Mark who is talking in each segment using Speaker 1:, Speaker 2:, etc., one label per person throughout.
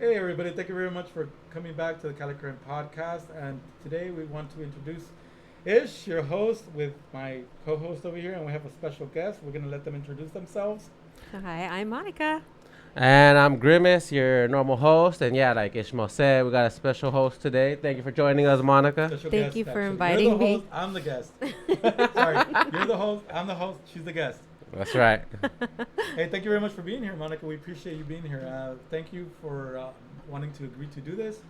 Speaker 1: Hey everybody, thank you very much for coming back to the Cali Current Podcast. And today we want to introduce Ish, your host, with my co-host over here, and we have a special guest. We're gonna let them introduce themselves.
Speaker 2: Hi, I'm Monica.
Speaker 3: And I'm Grimace, your normal host. And yeah, like Ishmael said, we got a special host today. Thank you for joining us, Monica.
Speaker 1: Special
Speaker 2: Thank
Speaker 1: guest,
Speaker 2: you for
Speaker 1: actually. You're the
Speaker 2: inviting
Speaker 1: host,
Speaker 2: me.
Speaker 1: I'm the guest. Sorry, you're the host, I'm the host, she's the guest.
Speaker 3: That's right.
Speaker 1: Hey, thank you very much for being here, Monica. We appreciate you being here. Thank you for wanting to agree to do this.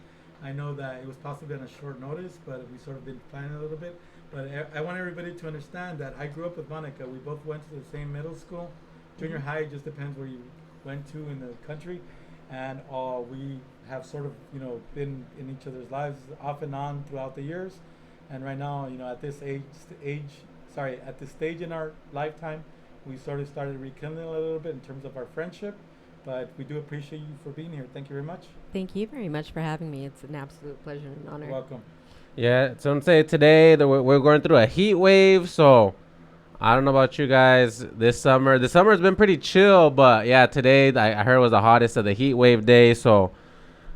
Speaker 1: I know that it was possibly on a short notice, but we sort of been planning a little bit. But I want everybody to understand that I grew up with Monica. We both went to the same middle school. Junior high just depends where you went to in the country, and we have sort of been in each other's lives off and on throughout the years. And right now, at this at this stage in our lifetime, we sort of started rekindling a little bit in terms of our friendship. But we do appreciate you for being here. Thank you very much.
Speaker 2: Thank you very much for having me. It's an absolute pleasure and
Speaker 1: You're
Speaker 2: honor.
Speaker 1: welcome.
Speaker 3: Yeah, so I'm saying today that we're going through a heat wave. So I don't know about you guys this summer. The summer has been pretty chill, but yeah, today I heard was the hottest of the heat wave days. So,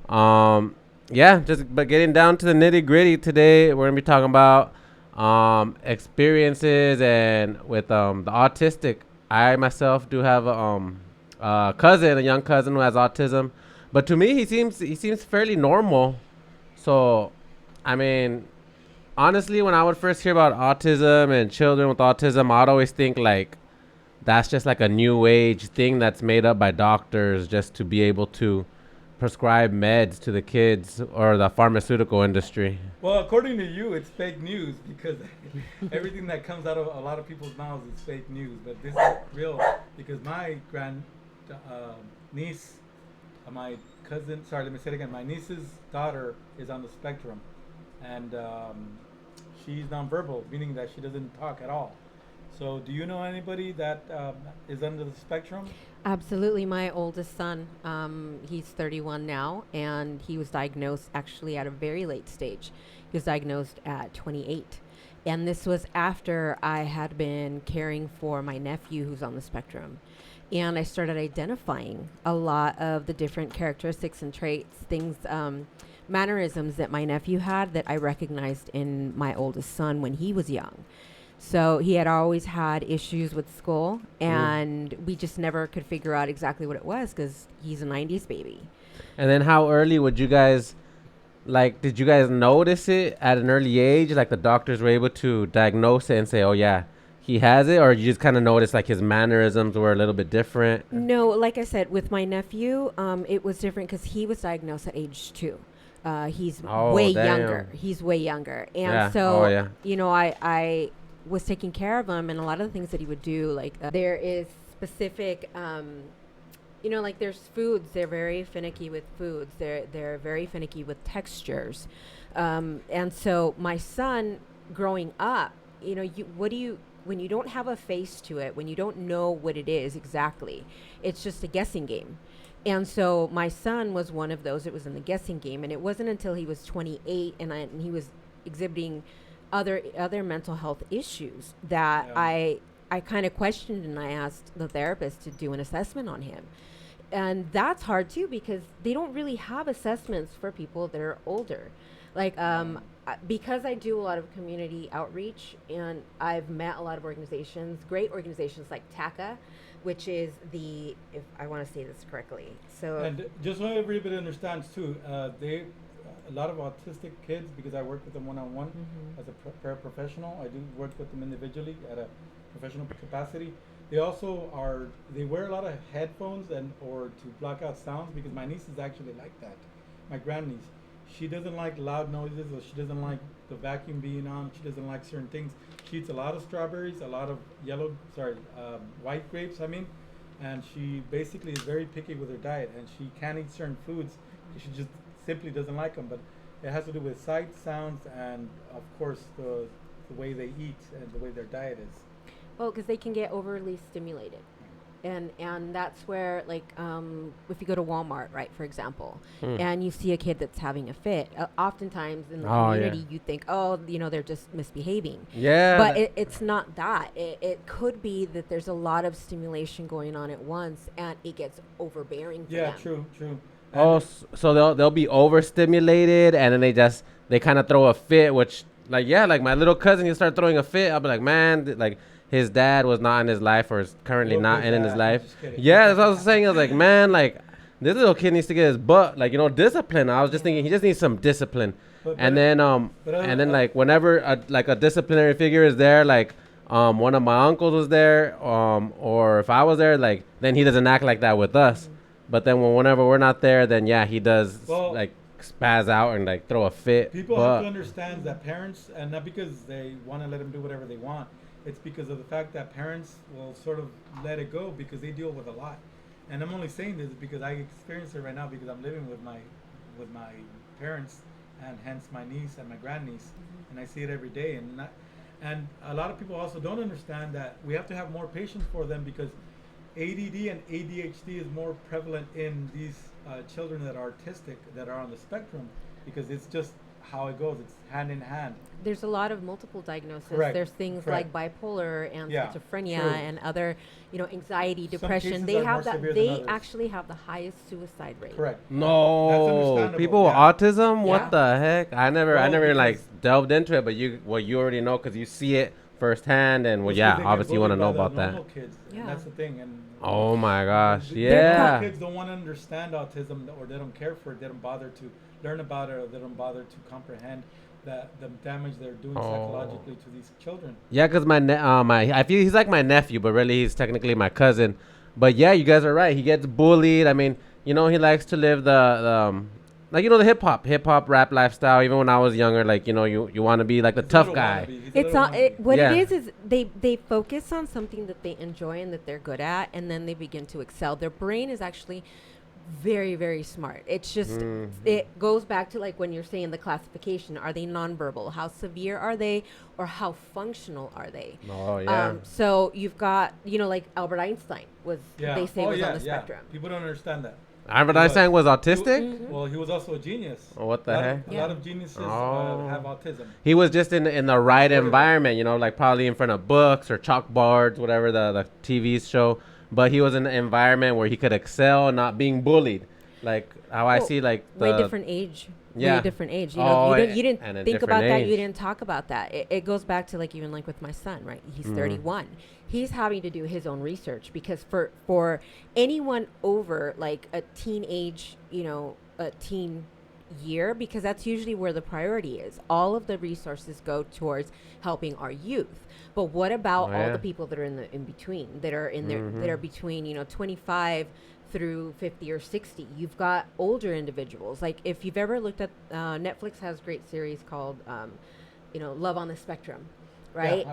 Speaker 3: yeah, but getting down to the nitty gritty today, we're gonna be talking about experiences and with the autistic. I myself do have a young cousin who has autism, but to me he seems fairly normal. So, I mean, honestly, when I would first hear about autism and children with autism, I'd always think like that's just like a new age thing that's made up by doctors just to be able to prescribe meds to the kids or the pharmaceutical industry.
Speaker 1: Well, according to you, it's fake news because everything that comes out of a lot of people's mouths is fake news. But this is real because my grand niece, my cousin, sorry, let me say it again. My niece's daughter is on the spectrum, and she's nonverbal, meaning that she doesn't talk at all. So, do you know anybody that is under the spectrum?
Speaker 2: Absolutely. My oldest son, he's 31 now, and he was diagnosed actually at a very late stage. He was diagnosed at 28. And this was after I had been caring for my nephew who's on the spectrum. And I started identifying a lot of the different characteristics and traits, things, mannerisms that my nephew had that I recognized in my oldest son when he was young. So he had always had issues with school, and we just never could figure out exactly what it was because he's a 90s baby.
Speaker 3: And then how early would you guys did you guys notice it at an early age? Like the doctors were able to diagnose it and say, oh yeah, he has it, or you just kind of noticed like his mannerisms were a little bit different?
Speaker 2: No, like I said, with my nephew, it was different because he was diagnosed at age 2. He's
Speaker 3: Oh,
Speaker 2: way
Speaker 3: damn.
Speaker 2: younger. He's way younger. And
Speaker 3: Yeah.
Speaker 2: so,
Speaker 3: Oh, yeah.
Speaker 2: I was taking care of him, and a lot of the things that he would do, like there is specific, like there's foods. They're very finicky with foods. They're very finicky with textures. And so my son growing up, when you don't have a face to it, when you don't know what it is exactly, it's just a guessing game. And so my son was one of those. It was in the guessing game, and it wasn't until he was 28 and he was exhibiting other mental health issues that
Speaker 1: Yeah.
Speaker 2: I kind of questioned, and I asked the therapist to do an assessment on him. And that's hard too because they don't really have assessments for people that are older. Like because I do a lot of community outreach, and I've met a lot of organizations, great organizations like TACA, which is if I want to say this correctly. So
Speaker 1: And just so everybody understands too, a lot of autistic kids, because I work with them one on one as a paraprofessional. I do work with them individually at a professional capacity. They wear a lot of headphones or to block out sounds, because my niece is actually like that. My grandniece, she doesn't like loud noises, or she doesn't like the vacuum being on. She doesn't like certain things. She eats a lot of strawberries, a lot of white grapes. I mean, and she basically is very picky with her diet, and she can't eat certain foods. She just simply doesn't like them. But it has to do with sight, sounds, and of course the way they eat and the way their diet is.
Speaker 2: well, because they can get overly stimulated. And that's where, like, if you go to Walmart, right, for example, and you see a kid that's having a fit, oftentimes in the
Speaker 3: Oh, yeah.
Speaker 2: community you think, oh, they're just misbehaving.
Speaker 3: Yeah.
Speaker 2: But it's not that. It could be that there's a lot of stimulation going on at once, and it gets overbearing for
Speaker 1: Yeah,
Speaker 2: them.
Speaker 1: true, true.
Speaker 3: Oh, so they'll be overstimulated, and then they kind of throw a fit, which like yeah, like my little cousin, you start throwing a fit. I'll be like, man, like his dad was not in his life, or is currently not in his life. Yeah, that's what I was saying. I was like, man, like this little kid needs to get his butt, like discipline. I was just thinking he just needs some discipline, and then like whenever like a disciplinary figure is there, like one of my uncles was there, or if I was there, like then he doesn't act like that with us. But then whenever we're not there, then yeah, he does like spaz out and like throw a fit.
Speaker 1: People have to understand that parents, and not because they want to let them do whatever they want, it's because of the fact that parents will sort of let it go because they deal with a lot. And I'm only saying this because I experience it right now because I'm living with my parents, and hence my niece and my grandniece, and I see it every day. And a lot of people also don't understand that we have to have more patience for them because ADD and ADHD is more prevalent in these children that are autistic, that are on the spectrum, because it's just how it goes. It's hand in hand.
Speaker 2: There's a lot of multiple diagnoses.
Speaker 1: Correct.
Speaker 2: There's things like bipolar and schizophrenia and other, anxiety, depression.
Speaker 1: They
Speaker 2: actually have the highest suicide rate.
Speaker 1: Correct.
Speaker 3: No, people with autism. What the heck? I never like delved into it, but you already know because you see it firsthand, and obviously you want to know about that.
Speaker 1: Kids, and that's the thing. And
Speaker 3: oh my gosh,
Speaker 1: kids don't want to understand autism, or they don't care for it. They don't bother to learn about it, or they don't bother to comprehend the damage they're doing psychologically to these children. Yeah, because
Speaker 3: I feel he's like my nephew, but really he's technically my cousin. But yeah, you guys are right. He gets bullied. I mean, he likes to live the the hip hop rap lifestyle. Even when I was younger, like you want to be like the tough guy.
Speaker 2: It is they focus on something that they enjoy and that they're good at, and then they begin to excel. Their brain is actually very, very smart. It's just it goes back to like when you're saying the classification. Are they nonverbal? How severe are they, or how functional are they?
Speaker 3: Oh yeah.
Speaker 2: So you've got like Albert Einstein was they say was on the spectrum.
Speaker 1: People don't understand that.
Speaker 3: Albert Einstein was autistic?
Speaker 1: Well, he was also a genius.
Speaker 3: Oh, what the heck?
Speaker 1: A lot of geniuses have autism.
Speaker 3: He was just in the right environment, like probably in front of books or chalkboards, whatever the TV show. But he was in an environment where he could excel, not being bullied. Like how I see like the...
Speaker 2: Way different age. Yeah. Way different age. You didn't think about that. You didn't talk about that. It goes back to like even like with my son, right? He's 31. He's having to do his own research because for anyone over like a teenage, a teen year, because that's usually where the priority is. All of the resources go towards helping our youth. But what about all the people that are in between, that are in there, that are between 25 through 50 or 60? You've got older individuals. Like if you've ever looked at Netflix has a great series called Love on the Spectrum, right?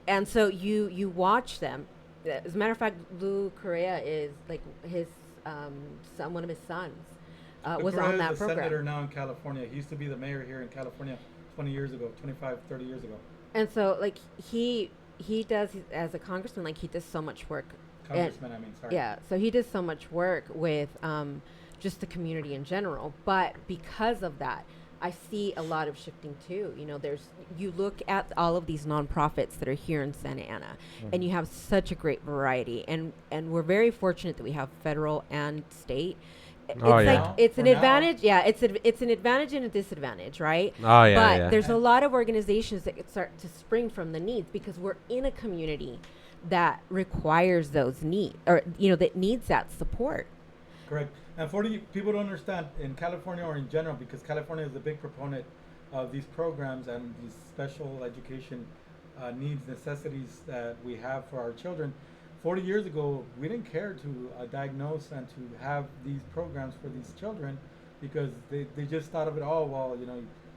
Speaker 2: And so you watch them. As a matter of fact, Lou Correa is like his son, one of his sons was on that program.
Speaker 1: Senator now in California. He used to be the mayor here in California 20 years ago, 25, 30 years ago.
Speaker 2: And so like he does, as a congressman, like he does so much work. Yeah, so he does so much work with just the community in general. But because of that, I see a lot of shifting too. You look at all of these nonprofits that are here in Santa Ana, and you have such a great variety. And we're very fortunate that we have federal and state. It's an advantage. Yeah, it's an advantage and a disadvantage, right? But there's a lot of organizations that start to spring from the needs because we're in a community that requires those needs, or that needs that support.
Speaker 1: Correct. And for the people don't understand in California or in general, because California is a big proponent of these programs and these special education needs, necessities that we have for our children. 40 years ago, we didn't care to diagnose and to have these programs for these children because they just thought of it,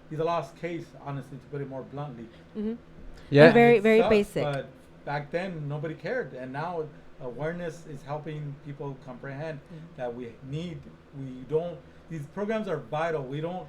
Speaker 1: he's a lost case, honestly, to put it more bluntly.
Speaker 2: Yeah. Very, very basic.
Speaker 1: But back then, nobody cared. And now awareness is helping people comprehend that these programs are vital. We don't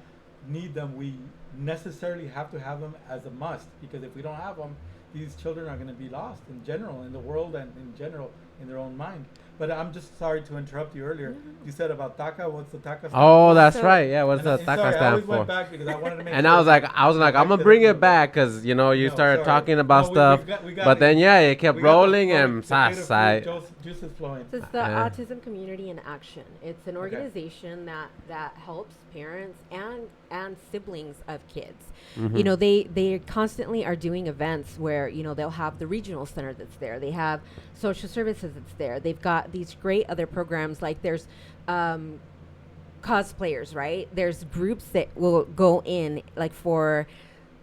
Speaker 1: need them. We necessarily have to have them as a must, because if we don't have them, these children are going to be lost in general, in the world, and in general, in their own mind. But I'm just sorry to interrupt you earlier. You said about TACA. What's the TACA stand
Speaker 3: Oh,
Speaker 1: for?
Speaker 3: that's
Speaker 2: So-
Speaker 3: right. Yeah, what's
Speaker 1: And
Speaker 3: the
Speaker 1: sorry,
Speaker 3: TACA
Speaker 1: I
Speaker 3: stand
Speaker 1: always went
Speaker 3: for?
Speaker 1: back because I wanted to make
Speaker 3: And
Speaker 1: sure.
Speaker 3: I was like, I'm gonna
Speaker 1: Corrected
Speaker 3: bring
Speaker 1: a
Speaker 3: it
Speaker 1: little bit.
Speaker 3: back because you know you
Speaker 1: No,
Speaker 3: started
Speaker 1: sorry.
Speaker 3: talking about
Speaker 1: No,
Speaker 3: stuff,
Speaker 1: we got
Speaker 3: but then
Speaker 1: it.
Speaker 3: yeah, it kept
Speaker 1: We got the
Speaker 3: rolling
Speaker 1: flowing-
Speaker 3: and
Speaker 1: the creative
Speaker 3: side.
Speaker 1: juices flowing.
Speaker 2: So it's the
Speaker 3: Yeah.
Speaker 2: Autism Community in Action. It's an organization that helps parents and siblings of kids.
Speaker 3: Mm-hmm.
Speaker 2: You know, they constantly are doing events where, you know, they'll have the regional center that's there. They have social services that's there. They've got these great other programs, like there's cosplayers, right? There's groups that will go in, like for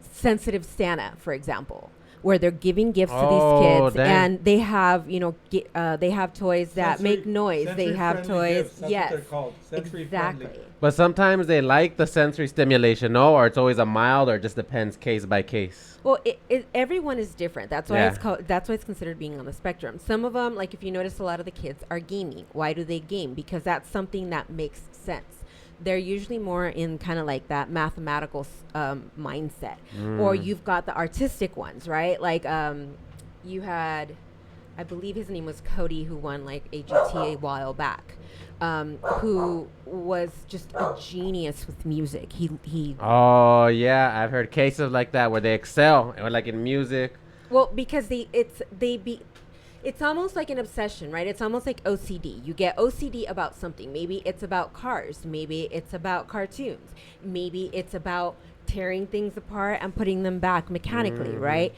Speaker 2: sensitive Santa, for example, where they're giving gifts to
Speaker 3: Oh,
Speaker 2: these kids,
Speaker 3: dang.
Speaker 2: and they have, you know, they have toys that make noise. They have
Speaker 1: sensory-friendly
Speaker 2: toys,
Speaker 1: gifts, that's
Speaker 2: yes,
Speaker 1: what they're called. Sensory
Speaker 2: exactly.
Speaker 1: friendly.
Speaker 3: But sometimes they like the sensory stimulation, no, or it's always a mild, or it just depends case by case.
Speaker 2: Well, everyone is different. That's why
Speaker 3: Yeah.
Speaker 2: it's called. That's why it's considered being on the spectrum. Some of them, like if you notice, a lot of the kids are gaming. Why do they game? Because that's something that makes sense. They're usually more in kind of like that mathematical mindset. Or you've got the artistic ones, right? Like you had, I believe his name was Cody, who won like AGT a while back. Who was just a genius with music. He
Speaker 3: Oh yeah, I've heard cases like that where they excel, or like in music.
Speaker 2: well, because it's almost like an obsession, right? It's almost like OCD. You get OCD about something. Maybe it's about cars. Maybe it's about cartoons. Maybe it's about tearing things apart and putting them back mechanically, right?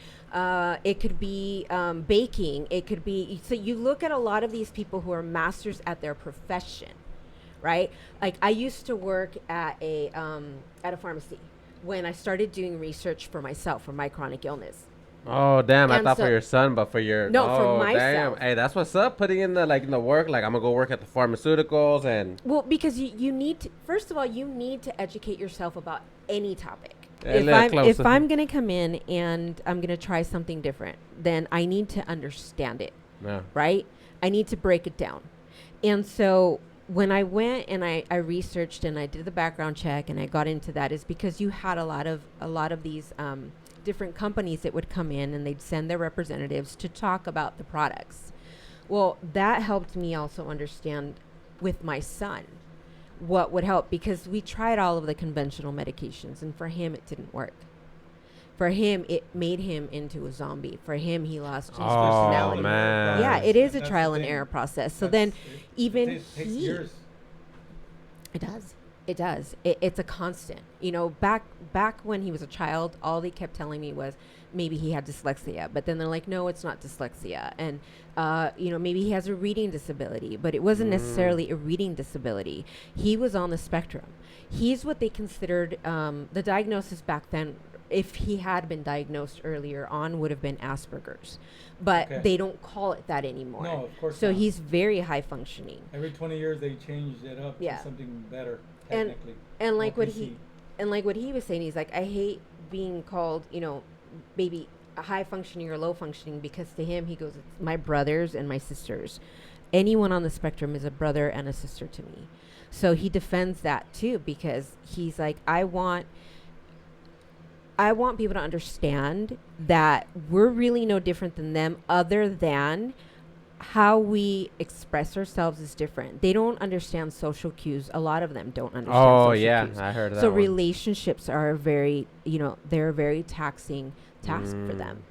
Speaker 2: It could be baking. It could be, so you look at a lot of these people who are masters at their profession, right? Like I used to work at a pharmacy when I started doing research for myself for my chronic illness.
Speaker 3: Oh damn! I
Speaker 2: And
Speaker 3: thought for
Speaker 2: so-
Speaker 3: your son, but for your
Speaker 2: No, for
Speaker 3: oh,
Speaker 2: myself.
Speaker 3: Damn. Hey, that's what's up. Putting in the work. Like I'm gonna go work at the pharmaceuticals and.
Speaker 2: Well, because you need to, first of all, you need to educate yourself about any topic.
Speaker 3: Yeah, a little
Speaker 2: If
Speaker 3: closer.
Speaker 2: I'm going to come in and I'm going to try something different, then I need to understand it,
Speaker 3: Yeah.
Speaker 2: right? I need to break it down. And so when I went and I researched and I did the background check and I got into that, is because you had a lot of these different companies that would come in and they'd send their representatives to talk about the products. Well, that helped me also understand with my son what would help, because we tried all of the conventional medications and for him it didn't work. For him, it made him into a zombie. For him, he lost his personality.
Speaker 3: man.
Speaker 2: Yeah, it is a
Speaker 1: That's
Speaker 2: trial
Speaker 1: the
Speaker 2: and
Speaker 1: thing.
Speaker 2: error process. So
Speaker 1: That's-
Speaker 2: then
Speaker 1: it
Speaker 2: even
Speaker 1: takes
Speaker 2: he,
Speaker 1: years.
Speaker 2: it does. It does. It's a constant. You know, back when he was a child, all they kept telling me was maybe he had dyslexia. But then they're like, no, it's not dyslexia. And, you know, maybe he has a reading disability. But it wasn't necessarily a reading disability. He was on the spectrum. He's what they considered, the diagnosis back then, if he had been diagnosed earlier on, would have been Asperger's. But
Speaker 1: Okay.
Speaker 2: they don't call it that anymore.
Speaker 1: No, of course
Speaker 2: So
Speaker 1: not.
Speaker 2: he's very high functioning.
Speaker 1: Every 20 years they changed it up
Speaker 2: Yeah.
Speaker 1: to something better,
Speaker 2: And-
Speaker 1: technically.
Speaker 2: And
Speaker 1: More
Speaker 2: like what
Speaker 1: PC.
Speaker 2: he was saying, he's like, I hate being called, you know, maybe a high functioning or low functioning, because to him, he goes, it's my brothers and my sisters. Anyone on the spectrum is a brother and a sister to me. So he defends that too, because he's like, I want people to understand that we're really no different than them, other than how we express ourselves is different. They don't understand social cues. A lot of them don't understand
Speaker 3: Oh
Speaker 2: social
Speaker 3: yeah,
Speaker 2: cues.
Speaker 3: I heard that.
Speaker 2: So
Speaker 3: one.
Speaker 2: relationships are very, you know, they're a very taxing task for them.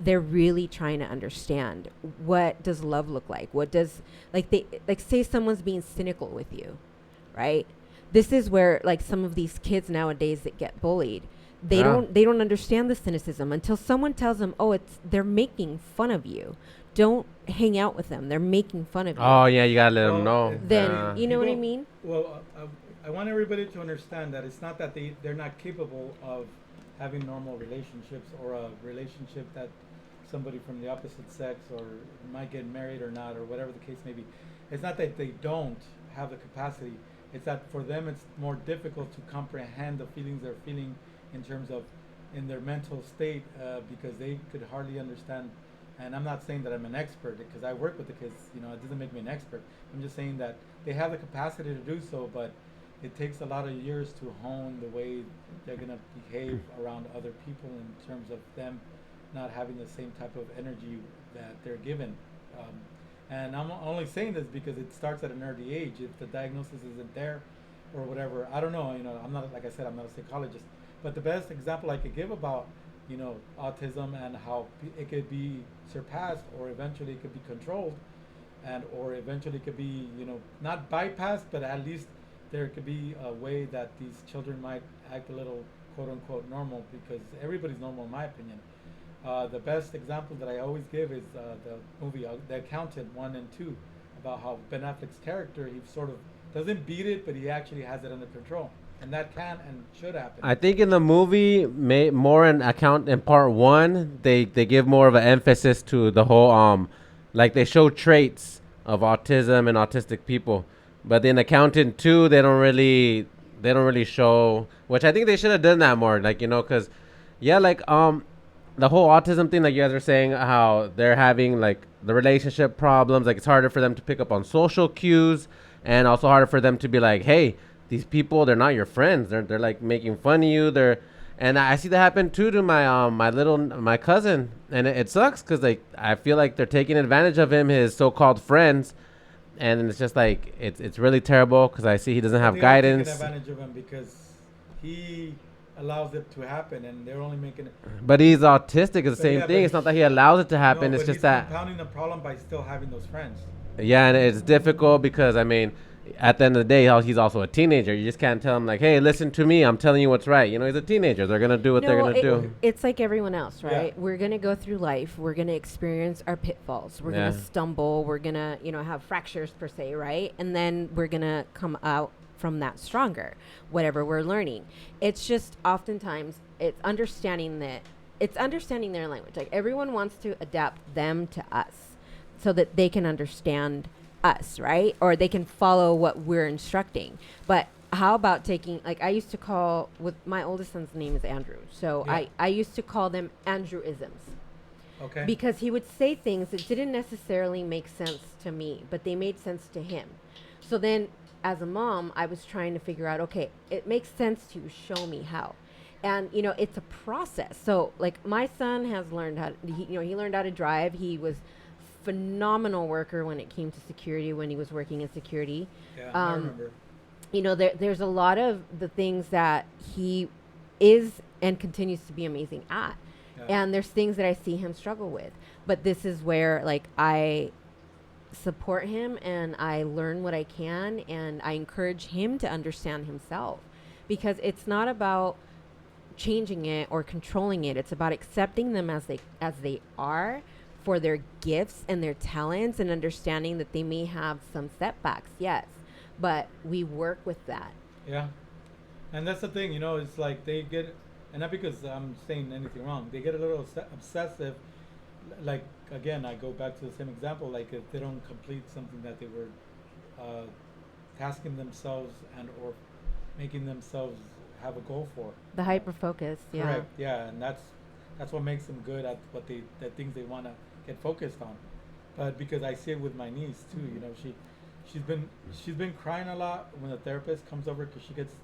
Speaker 2: They're really trying to understand, what does love look like? What does, like say someone's being cynical with you, right? This is where like some of these kids nowadays that get bullied, they
Speaker 3: Yeah.
Speaker 2: don't understand the cynicism until someone tells them, oh, they're making fun of you. Don't hang out with them. They're making fun of you.
Speaker 3: Oh yeah, you gotta let them
Speaker 1: Well,
Speaker 3: know.
Speaker 2: Then
Speaker 3: Yeah.
Speaker 2: you know what I
Speaker 1: People-
Speaker 2: mean?
Speaker 1: Well, I want everybody to understand that it's not that they're not capable of having normal relationships, or a relationship that somebody from the opposite sex or might get married or not, or whatever the case may be. It's not that they don't have the capacity. It's that for them it's more difficult to comprehend the feelings they're feeling in terms of in their mental state, because they could hardly understand. And I'm not saying that I'm an expert, because I work with the kids, you know, it doesn't make me an expert. I'm just saying that they have the capacity to do so, but it takes a lot of years to hone the way they're going to behave around other people in terms of them not having the same type of energy that they're given. And I'm only saying this because it starts at an early age. If the diagnosis isn't there, or whatever, I don't know. I'm not, like I said, I'm not a psychologist. But the best example I could give about, autism and how it could be surpassed, or eventually it could be controlled, and or eventually it could be, not bypassed, but at least there could be a way that these children might act a little quote unquote normal, because everybody's normal in my opinion. The best example that I always give is the movie The Accountant 1 and 2, about how Ben Affleck's character, he sort of doesn't beat it, but he actually has it under control, and that can and should happen.
Speaker 3: I think in the movie, more in part one, they give more of an emphasis to the whole like they show traits of autism and autistic people, but in Accountant 2, they don't really show, which I think they should have done that more, like because the whole autism thing, like you guys are saying, how they're having like the relationship problems, like it's harder for them to pick up on social cues, and also harder for them to be like, hey, these people, they're not your friends. They're like making fun of you. And I see that happen too to my cousin, and it sucks because like I feel like they're taking advantage of him, his so-called friends, and it's just like it's really terrible because I see he doesn't have guidance.
Speaker 1: They're taking advantage of him because he allows it to happen, and they're only making it.
Speaker 3: But he's autistic. It's the same thing. It's not that he allows it to happen.
Speaker 1: No,
Speaker 3: it's just
Speaker 1: he's
Speaker 3: that
Speaker 1: compounding the problem by still having those friends.
Speaker 3: Yeah, and it's difficult because I mean, at the end of the day, he's also a teenager. You just can't tell him like, "Hey, listen to me. I'm telling you what's right." He's a teenager. They're gonna do what they're gonna do.
Speaker 2: It's like everyone else, right?
Speaker 1: Yeah.
Speaker 2: We're gonna go through life. We're gonna experience our pitfalls. We're gonna stumble. We're gonna, have fractures per se, right? And then we're gonna come out from that stronger, whatever we're learning. It's just oftentimes it's understanding their language. Like everyone wants to adapt them to us so that they can understand us, right? Or they can follow what we're instructing. But how about taking, like I used to call, with my oldest son's name is Andrew. So I used to call them Andrewisms.
Speaker 1: Okay.
Speaker 2: Because he would say things that didn't necessarily make sense to me, but they made sense to him. So then as a mom, I was trying to figure out, okay, it makes sense to show me how. And, it's a process. So like my son has learned how, he learned how to drive. He was phenomenal worker when it came to security, when he was working in security.
Speaker 1: Yeah, I remember.
Speaker 2: There's a lot of the things that he is and continues to be amazing at. Yeah. And there's things that I see him struggle with. But this is where like I support him and I learn what I can, and I encourage him to understand himself, because it's not about changing it or controlling it. It's about accepting them as they are, for their gifts and their talents, and understanding that they may have some setbacks, yes, but we work with that.
Speaker 1: Yeah. And that's the thing, it's like they get, and not because I'm saying anything wrong, they get a little obsessive. Like, again, I go back to the same example, like if they don't complete something that they were tasking themselves and or making themselves have a goal for.
Speaker 2: The hyper focus, yeah.
Speaker 1: Correct, yeah, and that's what makes them good at the things they want to get focused on. But because I see it with my niece too, she's been crying a lot when the therapist comes over, because she gets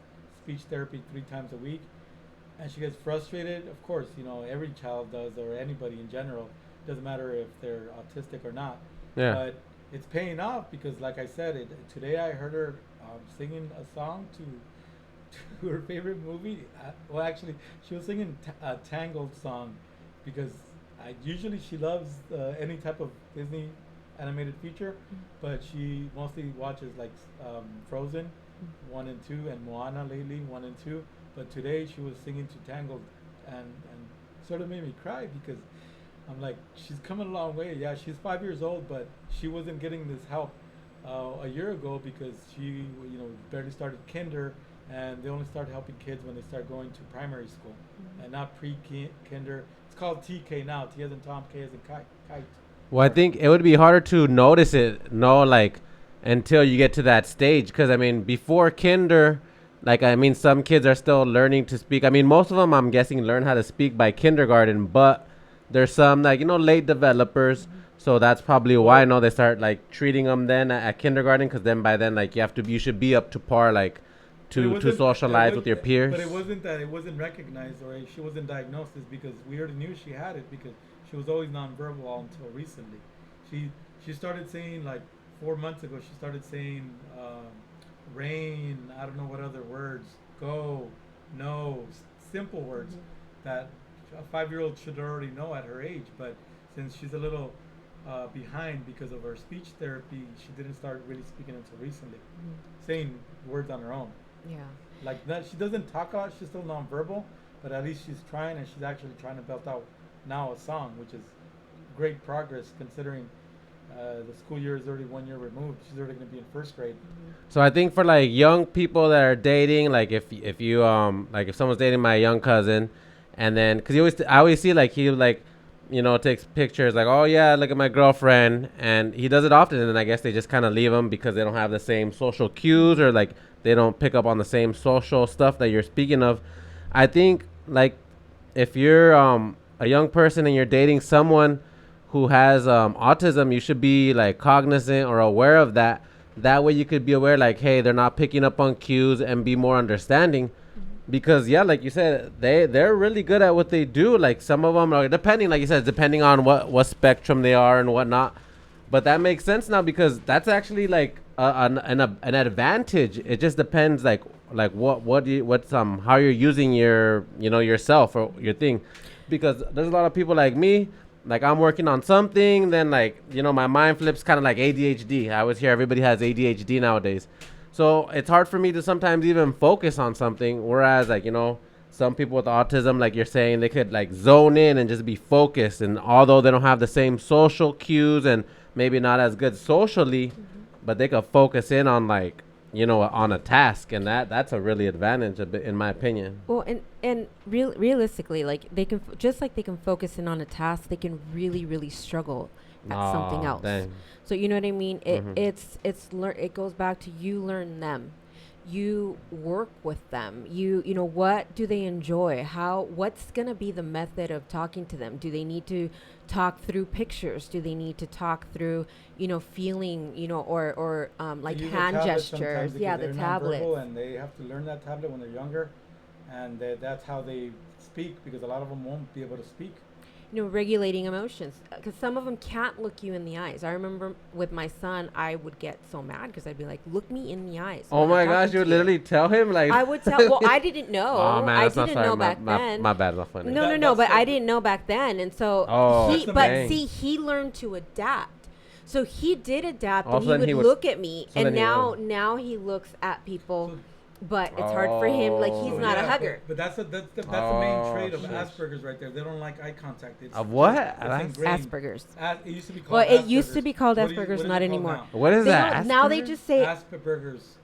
Speaker 1: speech therapy 3 times a week, and she gets frustrated. Of course, every child does, or anybody in general. Doesn't matter if they're autistic or not.
Speaker 3: Yeah.
Speaker 1: But it's paying off, because, like I said, today I heard her singing a song to her favorite movie. Well, actually, she was singing a Tangled song, because usually she loves any type of Disney animated feature, but she mostly watches like Frozen 1 and 2, and Moana lately 1 and 2. But today she was singing to Tangled, and sort of made me cry, because I'm like, she's coming a long way. Yeah, she's 5 years old, but she wasn't getting this help a year ago, because she barely started kinder, and they only start helping kids when they start going to primary school, and not pre-kinder. It's called TK now. T as in Tom, K as in kite.
Speaker 3: Well, I think it would be harder to notice it, until you get to that stage. Because, I mean, before kinder, some kids are still learning to speak. I mean, most of them, I'm guessing, learn how to speak by kindergarten. But there's some, late developers. So that's probably why, they start, treating them then at kindergarten. Because then by then, you should be up to par, to socialize with your peers.
Speaker 1: But it wasn't that it wasn't recognized, or she wasn't diagnosed, is because we already knew she had it, because she was always nonverbal until recently. She started saying like 4 months ago. She started saying rain. I don't know what other words. Go, no, simple words that a 5-year-old should already know at her age. But since she's a little behind because of her speech therapy, she didn't start really speaking until recently, saying words on her own.
Speaker 2: Yeah.
Speaker 1: Like that, she doesn't talk a lot. She's still nonverbal, but at least she's trying, and she's actually trying to belt out now a song, which is great progress considering the school year is already 1 year removed. She's already going to be in first grade.
Speaker 3: So I think for like young people that are dating, like if you like if someone's dating my young cousin, and then because I always see like he like, you know, takes pictures like, oh yeah, look at my girlfriend, and he does it often, and then I guess they just kind of leave him because they don't have the same social cues, or like they don't pick up on the same social stuff that you're speaking of. I think like if you're a young person and you're dating someone who has autism, you should be like cognizant or aware of that. That way you could be aware like, hey, they're not picking up on cues, and be more understanding. Because yeah, like you said, they're really good at what they do. Like some of them are depending, like you said, depending on what spectrum they are and whatnot. But that makes sense now, because that's actually like an advantage. It just depends like what's how you're using your, you know, yourself or your thing. Because there's a lot of people like me, like I'm working on something, then like, you know, my mind flips kind of like ADHD. I always hear everybody has ADHD nowadays. So it's hard for me to sometimes even focus on something. Whereas like, you know, some people with autism, like you're saying, they could like zone in and just be focused. And although they don't have the same social cues and maybe not as good socially, but they could focus in on like, you know, on a task. And that's a really advantage in my opinion.
Speaker 2: Well, and realistically, like they can, just like they can focus in on a task, they can really struggle at something else. Dang. So you know what I mean? It goes back to you learn them. You work with them. You know, what do they enjoy? What's going to be the method of talking to them? Do they need to talk through pictures? Do they need to talk through, you know, feeling, you know, or like hand gestures? Yeah, the tablet.
Speaker 1: And they have to learn that tablet when they're younger. And that's how they speak, because a lot of them won't be able to speak.
Speaker 2: You know, regulating emotions, because some of them can't look you in the eyes. I remember with my son, I would get so mad because I'd be like, look me in the eyes.
Speaker 3: Oh my gosh, you would literally tell him? Like,
Speaker 2: I would tell, well, I didn't know.
Speaker 3: Oh man,
Speaker 2: I didn't know back then.
Speaker 3: My bad, not funny.
Speaker 2: No, but I didn't know back then. And so, he learned to adapt. So he did adapt, and he would look at me, and now he looks at people. But it's hard for him. Like, he's not a hugger.
Speaker 1: But that's the main trait of Asperger's right there. They don't like eye contact. It's
Speaker 3: what?
Speaker 2: Asperger's.
Speaker 1: It used to be called.
Speaker 2: Well, it used to be called Asperger's, not anymore.
Speaker 3: What is that?
Speaker 2: Now they just say
Speaker 1: Asperger's.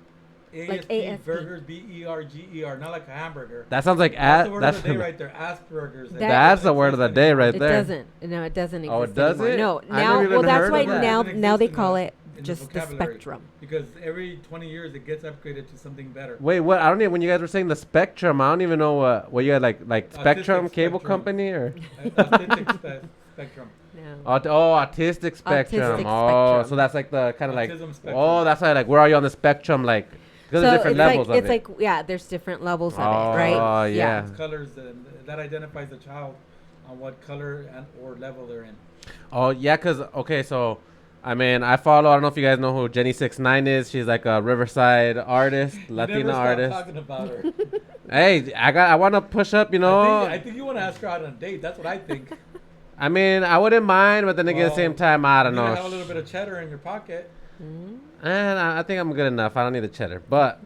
Speaker 2: Like ASP.
Speaker 1: Burgers, BERGER, not like a hamburger.
Speaker 3: That sounds like
Speaker 1: that's the word of the day right there. Asperger's.
Speaker 3: That's the word of the day right there.
Speaker 2: It doesn't. No, it doesn't exist.
Speaker 3: Oh, it doesn't?
Speaker 2: Anymore. No. Now, well, that's why now they call it just the spectrum.
Speaker 1: Because every 20 years it gets upgraded to something better.
Speaker 3: Wait, what? I don't even, when you guys were saying the spectrum, I don't even know what you had, like Spectrum Cable Company or?
Speaker 1: Autistic spectrum.
Speaker 2: No.
Speaker 3: Autistic spectrum.
Speaker 2: Spectrum.
Speaker 3: So that's like the kind of like,
Speaker 1: spectrum.
Speaker 3: That's why like, where are you on the spectrum? Like, because there's different levels of it.
Speaker 2: It's like, yeah, there's different levels of it, right?
Speaker 3: Oh, yeah.
Speaker 1: It's colors that identifies the child on what color and or level they're in.
Speaker 3: Oh, yeah, because, okay, so, I mean, I don't know if you guys know who Jenny 69 is. She's like a Riverside artist, Latino artist.
Speaker 1: Talking about her.
Speaker 3: Hey, I want to push up, you know.
Speaker 1: I think you want to ask her out on a date. That's what I think.
Speaker 3: I mean, I wouldn't mind, but then again, at the same time, I don't know.
Speaker 1: You have a little bit of cheddar in your pocket.
Speaker 3: And I think I'm good enough. I don't need the cheddar. But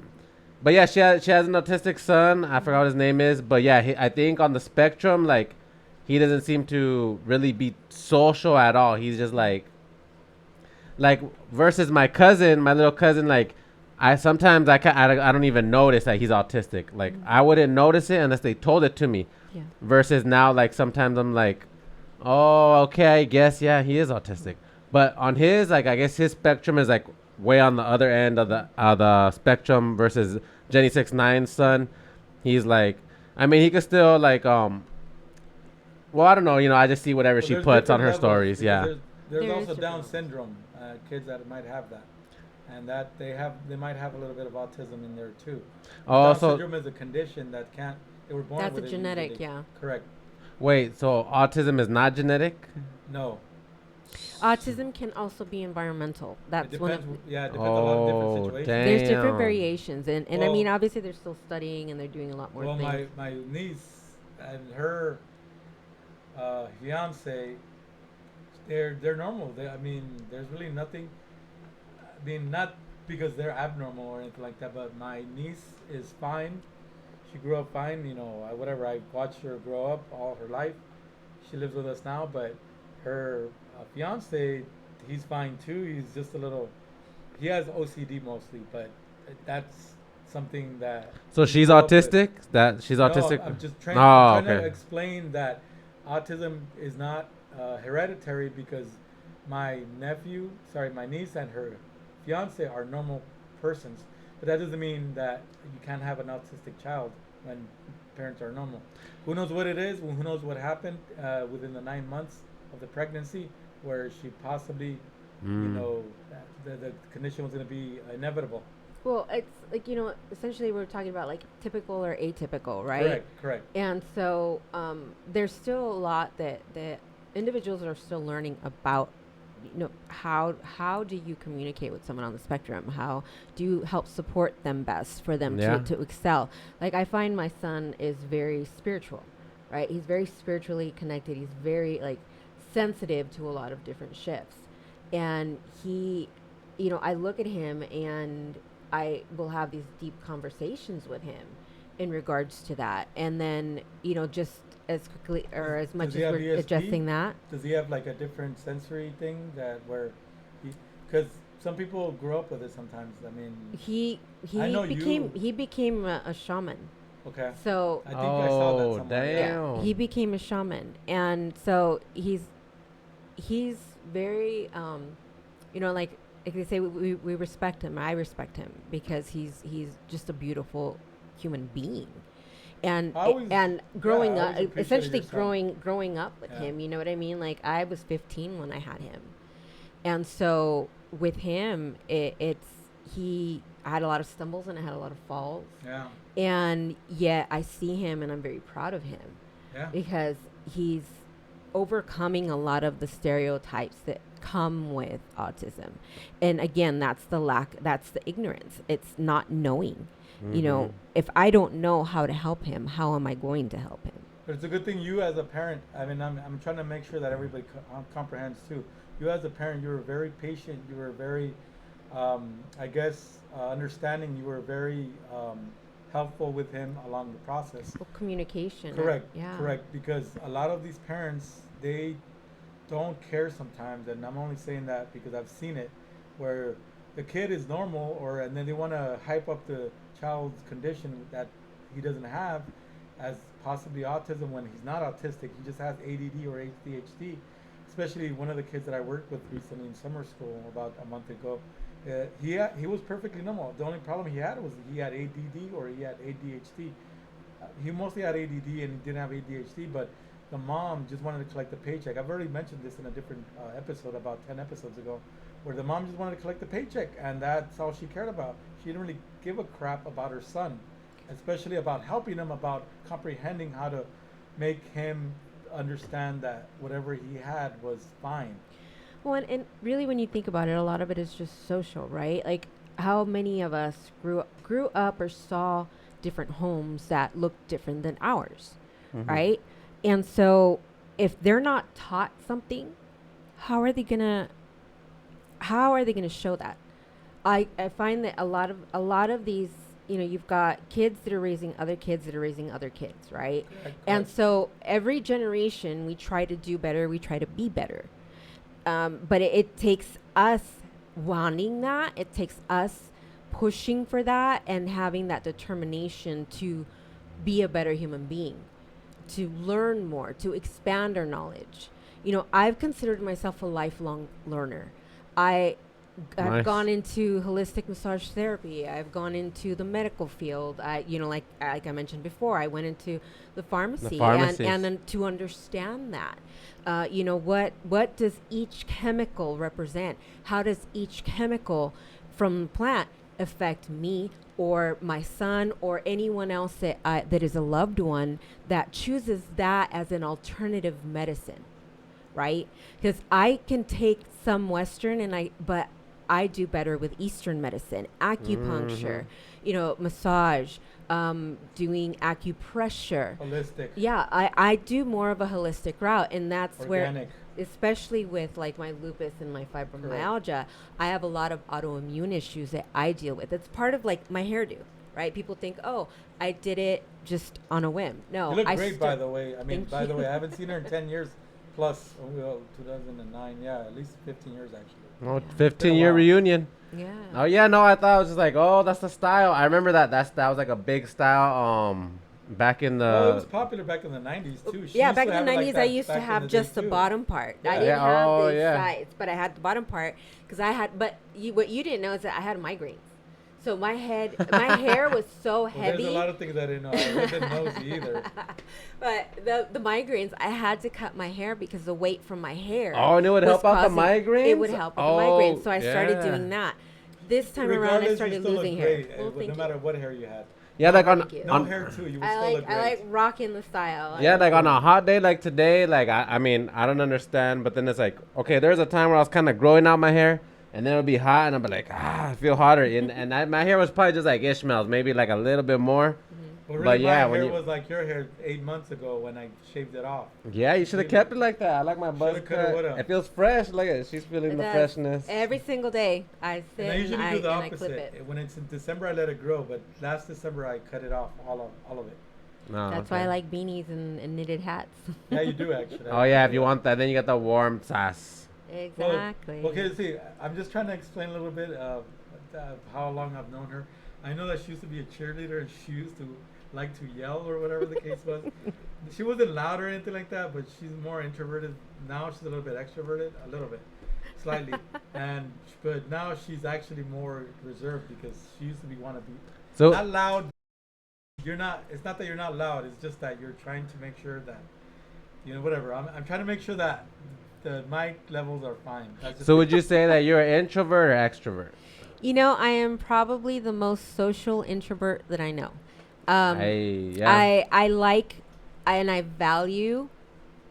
Speaker 3: yeah, she has an autistic son. I forgot what his name is. But yeah, I think on the spectrum, like, he doesn't seem to really be social at all. He's just like versus my little cousin, like, I don't even notice that he's autistic. Like, I wouldn't notice it unless they told it to me.
Speaker 2: Yeah. Versus
Speaker 3: now, like, sometimes I'm like, oh, okay, I guess, yeah, he is autistic. But on his, like, I guess his spectrum is like way on the other end of the spectrum versus Jenny 69's son. He's like, I mean, he could still like, well, I don't know, you know, I just see whatever she puts on her stories. Yeah.
Speaker 1: There's also Down syndrome, kids that might have that, and that they might have a little bit of autism in there too.
Speaker 3: Oh,
Speaker 1: Down syndrome is a condition that they were born with.
Speaker 2: That's a genetic, yeah.
Speaker 1: Correct.
Speaker 3: Wait, so autism is not genetic?
Speaker 1: No.
Speaker 2: Autism can also be environmental.
Speaker 1: It
Speaker 2: That's one of
Speaker 1: depends. Yeah, it depends on a lot of different
Speaker 3: Oh,
Speaker 1: situations.
Speaker 2: there's different
Speaker 3: damn.
Speaker 2: variations, and I
Speaker 1: Well,
Speaker 2: mean, obviously they're still studying and they're doing a lot more
Speaker 1: well,
Speaker 2: things.
Speaker 1: my niece and her fiance, they're normal. I mean, there's really nothing. I mean, not because they're abnormal or anything like that, but my niece is fine. She grew up fine. You know, whatever. I watched her grow up all her life. She lives with us now, but her fiance, he's fine too. He's just a little. He has OCD mostly, but that's something that
Speaker 3: So
Speaker 1: he
Speaker 3: she's
Speaker 1: grew up with.
Speaker 3: autistic. That she's
Speaker 1: No,
Speaker 3: autistic.
Speaker 1: I'm just trying.
Speaker 3: Oh,
Speaker 1: I'm trying to
Speaker 3: okay.
Speaker 1: explain that autism is not hereditary because my niece and her fiance are normal persons, but that doesn't mean that you can't have an autistic child when parents are normal. Who knows what it is? Who knows what happened within the 9 months of the pregnancy, where she possibly, you
Speaker 3: Mm.
Speaker 1: know, the condition was going to be inevitable.
Speaker 2: Well, it's like, essentially we're talking about like typical or atypical, right?
Speaker 1: Correct.
Speaker 2: And so there's still a lot that individuals are still learning about. How do you communicate with someone on the spectrum? How do you help support them best for them
Speaker 3: Yeah.
Speaker 2: to excel? Like, I find my son is very spiritual, right? He's very spiritually connected. He's very like sensitive to a lot of different shifts. And I look at him and I will have these deep conversations with him in regards to that. And then, just as quickly or as much
Speaker 1: Does
Speaker 2: as
Speaker 1: he have
Speaker 2: we're
Speaker 1: ESP?
Speaker 2: adjusting that.
Speaker 1: Does he have like a different sensory thing that where because some people grow up with it sometimes. I mean,
Speaker 2: He
Speaker 1: I know
Speaker 2: he became a shaman.
Speaker 1: okay.
Speaker 2: So
Speaker 1: I think I saw that
Speaker 3: Oh,
Speaker 1: somewhere. Yeah.
Speaker 3: damn.
Speaker 2: he became a shaman, and so he's very like they say, we respect him. I respect him because he's just a beautiful human being. And
Speaker 1: I always-
Speaker 2: and growing
Speaker 1: I
Speaker 2: up,
Speaker 1: always appreciated
Speaker 2: essentially
Speaker 1: your son.
Speaker 2: growing up with
Speaker 1: Yeah.
Speaker 2: him, you know what I mean? Like, I was 15 when I had him, and so with him, I had a lot of stumbles and I had a lot of falls,
Speaker 1: Yeah.
Speaker 2: and yet I see him and I'm very proud of him
Speaker 1: Yeah.
Speaker 2: because he's overcoming a lot of the stereotypes that come with autism. And again, that's the ignorance. It's not knowing.
Speaker 3: Mhm.
Speaker 2: If I don't know how to help him, how am I going to help him?
Speaker 1: But it's a good thing you as a parent. I mean, I'm trying to make sure that everybody comprehends too. You as a parent, you were very patient. You were very, I guess, understanding. You were very helpful with him along the process.
Speaker 2: Well, communication.
Speaker 1: Correct.
Speaker 2: Yeah.
Speaker 1: Correct. Because a lot of these parents, they don't care sometimes, and I'm only saying that because I've seen it, where the kid is normal, and then they want to hype up the child's condition that he doesn't have as possibly autism when he's not autistic. He just has ADD or ADHD. Especially one of the kids that I worked with recently in summer school about a month ago. He was perfectly normal. The only problem he had was he had ADD or he had ADHD. He mostly had ADD and he didn't have ADHD, but the mom just wanted to collect the paycheck. I've already mentioned this in a different episode about 10 episodes ago, where the mom just wanted to collect the paycheck, and that's all she cared about. She didn't really give a crap about her son, especially about helping him, about comprehending how to make him understand that whatever he had was fine.
Speaker 2: Well, and really, when you think about it, a lot of it is just social, right? Like, how many of us grew up or saw different homes that looked different than ours,
Speaker 3: Mhm.
Speaker 2: right? And so, if they're not taught something, how are they gonna show that? I find that a lot of these, you've got kids that are raising other kids that are raising other kids, right? And so every generation, we try to do better, we try to be better. But it takes us wanting that. It takes us pushing for that and having that determination to be a better human being, to learn more, to expand our knowledge. I've considered myself a lifelong learner. I've
Speaker 3: Nice.
Speaker 2: gone into holistic massage therapy. I've gone into the medical field. Like I mentioned before, I went into the pharmacy,
Speaker 3: pharmacies.
Speaker 2: and then to understand that, what does each chemical represent? How does each chemical from the plant affect me or my son or anyone else that is a loved one that chooses that as an alternative medicine? right? Because I can take some Western but I do better with Eastern medicine, acupuncture, massage, doing acupressure.
Speaker 1: Holistic.
Speaker 2: Yeah, I do more of a holistic route, and that's
Speaker 1: Organic.
Speaker 2: where, especially with like my lupus and my fibromyalgia, I have a lot of autoimmune issues that I deal with. It's part of like my hairdo, right? People think, oh, I did it just on a whim. No,
Speaker 1: You look
Speaker 2: I
Speaker 1: great, by the way. I mean,
Speaker 2: Thank
Speaker 1: by the
Speaker 2: you.
Speaker 1: way, I haven't seen her in 10 years plus. Oh, well, 2009. Yeah, at least 15 years actually.
Speaker 3: Oh,
Speaker 2: Yeah.
Speaker 3: 15-year
Speaker 1: while.
Speaker 3: reunion.
Speaker 2: Yeah.
Speaker 3: Oh yeah, no, I thought it was just like, oh, that's the style. I remember that that was like a big style back in
Speaker 1: Well, it was
Speaker 3: the
Speaker 1: popular back in the 90s too. She
Speaker 2: Yeah,
Speaker 1: used
Speaker 2: back
Speaker 1: to
Speaker 2: in the
Speaker 1: have it
Speaker 2: 90s,
Speaker 1: like
Speaker 2: I
Speaker 1: that
Speaker 2: used to
Speaker 1: back in
Speaker 2: have
Speaker 1: the
Speaker 2: just
Speaker 1: day,
Speaker 2: the
Speaker 1: too.
Speaker 2: bottom part. I
Speaker 1: Yeah.
Speaker 2: didn't
Speaker 3: Yeah,
Speaker 2: have
Speaker 3: oh,
Speaker 2: the
Speaker 3: yeah.
Speaker 2: sides, but I had the bottom part because what you didn't know is that I had migraines. So my hair was so
Speaker 1: Well,
Speaker 2: heavy.
Speaker 1: there's a lot of things I didn't know. I wasn't nosy either.
Speaker 2: But the migraines, I had to cut my hair because the weight from my hair.
Speaker 3: Oh, and it would
Speaker 2: was
Speaker 3: help out the
Speaker 2: causing- It
Speaker 3: migraines?
Speaker 2: would help with
Speaker 3: Oh,
Speaker 2: the migraines. So I started
Speaker 3: yeah.
Speaker 2: doing that. This time around, I
Speaker 1: Regardless, you
Speaker 2: started
Speaker 1: still look
Speaker 2: losing hair.
Speaker 1: great,
Speaker 2: Well,
Speaker 1: no
Speaker 2: thank
Speaker 1: matter
Speaker 2: you.
Speaker 1: what hair you had.
Speaker 3: yeah, like on
Speaker 2: Thank you.
Speaker 1: No
Speaker 3: on
Speaker 1: hair too. You would
Speaker 2: I
Speaker 1: still
Speaker 2: like
Speaker 1: look great.
Speaker 2: I like rocking the style.
Speaker 3: yeah, like on a hot day like today, like I mean, I don't understand, but then it's like, okay, there's a time where I was kind of growing out my hair, and then it'll be hot, and I'll be like, I feel hotter, and my hair was probably just like Ishmael's, maybe like a little bit more.
Speaker 1: Well, really,
Speaker 3: But yeah,
Speaker 1: my
Speaker 3: when
Speaker 1: hair
Speaker 3: you-
Speaker 1: was like your hair 8 months ago when I shaved it off.
Speaker 3: Yeah, you should have kept it like that. I like my buzz
Speaker 1: Shoulda, coulda,
Speaker 3: cut.
Speaker 1: woulda.
Speaker 3: It feels fresh. Look at it. She's feeling
Speaker 2: It
Speaker 3: the
Speaker 2: does.
Speaker 3: freshness.
Speaker 2: Every single day, I sit
Speaker 1: And I usually do the
Speaker 2: and I clip
Speaker 1: opposite.
Speaker 2: it.
Speaker 1: When it's in December, I let it grow, but last December I cut it off, all of it.
Speaker 3: No,
Speaker 2: That's
Speaker 3: okay.
Speaker 2: why I like beanies and knitted hats.
Speaker 1: Yeah, you do actually.
Speaker 3: Oh yeah, if you want that, then you got the warm sauce.
Speaker 2: Exactly.
Speaker 1: Well, okay, see, I'm just trying to explain a little bit of how long I've known her. I know that she used to be a cheerleader and she used to like to yell or whatever the case was. She wasn't loud or anything like that, but she's more introverted. Now she's a little bit extroverted, a little bit, slightly. But now she's actually more reserved because she used to want to be
Speaker 3: So
Speaker 1: not loud. You're not. It's not that you're not loud. It's just that you're trying to make sure that, whatever. I'm trying to make sure that the mic levels are fine. That's just
Speaker 3: so would you say that you're an introvert or extrovert?
Speaker 2: I am probably the most social introvert that I know.
Speaker 3: Yeah.
Speaker 2: I like and I value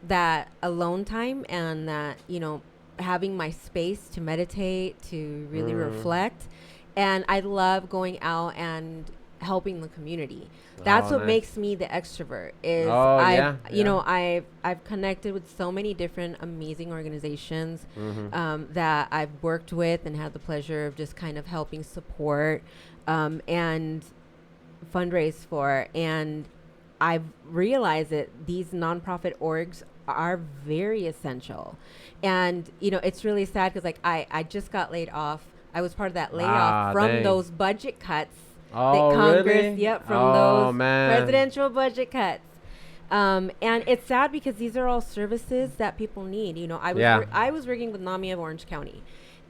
Speaker 2: that alone time and that, having my space to meditate, to really reflect. And I love going out and helping the community. That's
Speaker 3: Oh,
Speaker 2: what
Speaker 3: nice.
Speaker 2: makes me the extrovert is
Speaker 3: Oh,
Speaker 2: I've,
Speaker 3: yeah.
Speaker 2: I've connected with so many different amazing organizations
Speaker 3: Mhm.
Speaker 2: that I've worked with and had the pleasure of just kind of helping support and fundraise for. And I've realized that these nonprofit orgs are very essential. And, it's really sad because like I just got laid off. I was part of that layoff from
Speaker 3: dang.
Speaker 2: those budget cuts.
Speaker 3: Oh,
Speaker 2: that Congress,
Speaker 3: really?
Speaker 2: yep, from
Speaker 3: Oh,
Speaker 2: those
Speaker 3: man.
Speaker 2: presidential budget cuts. And it's sad because these are all services that people need.
Speaker 3: Yeah.
Speaker 2: I was working with NAMI of Orange County,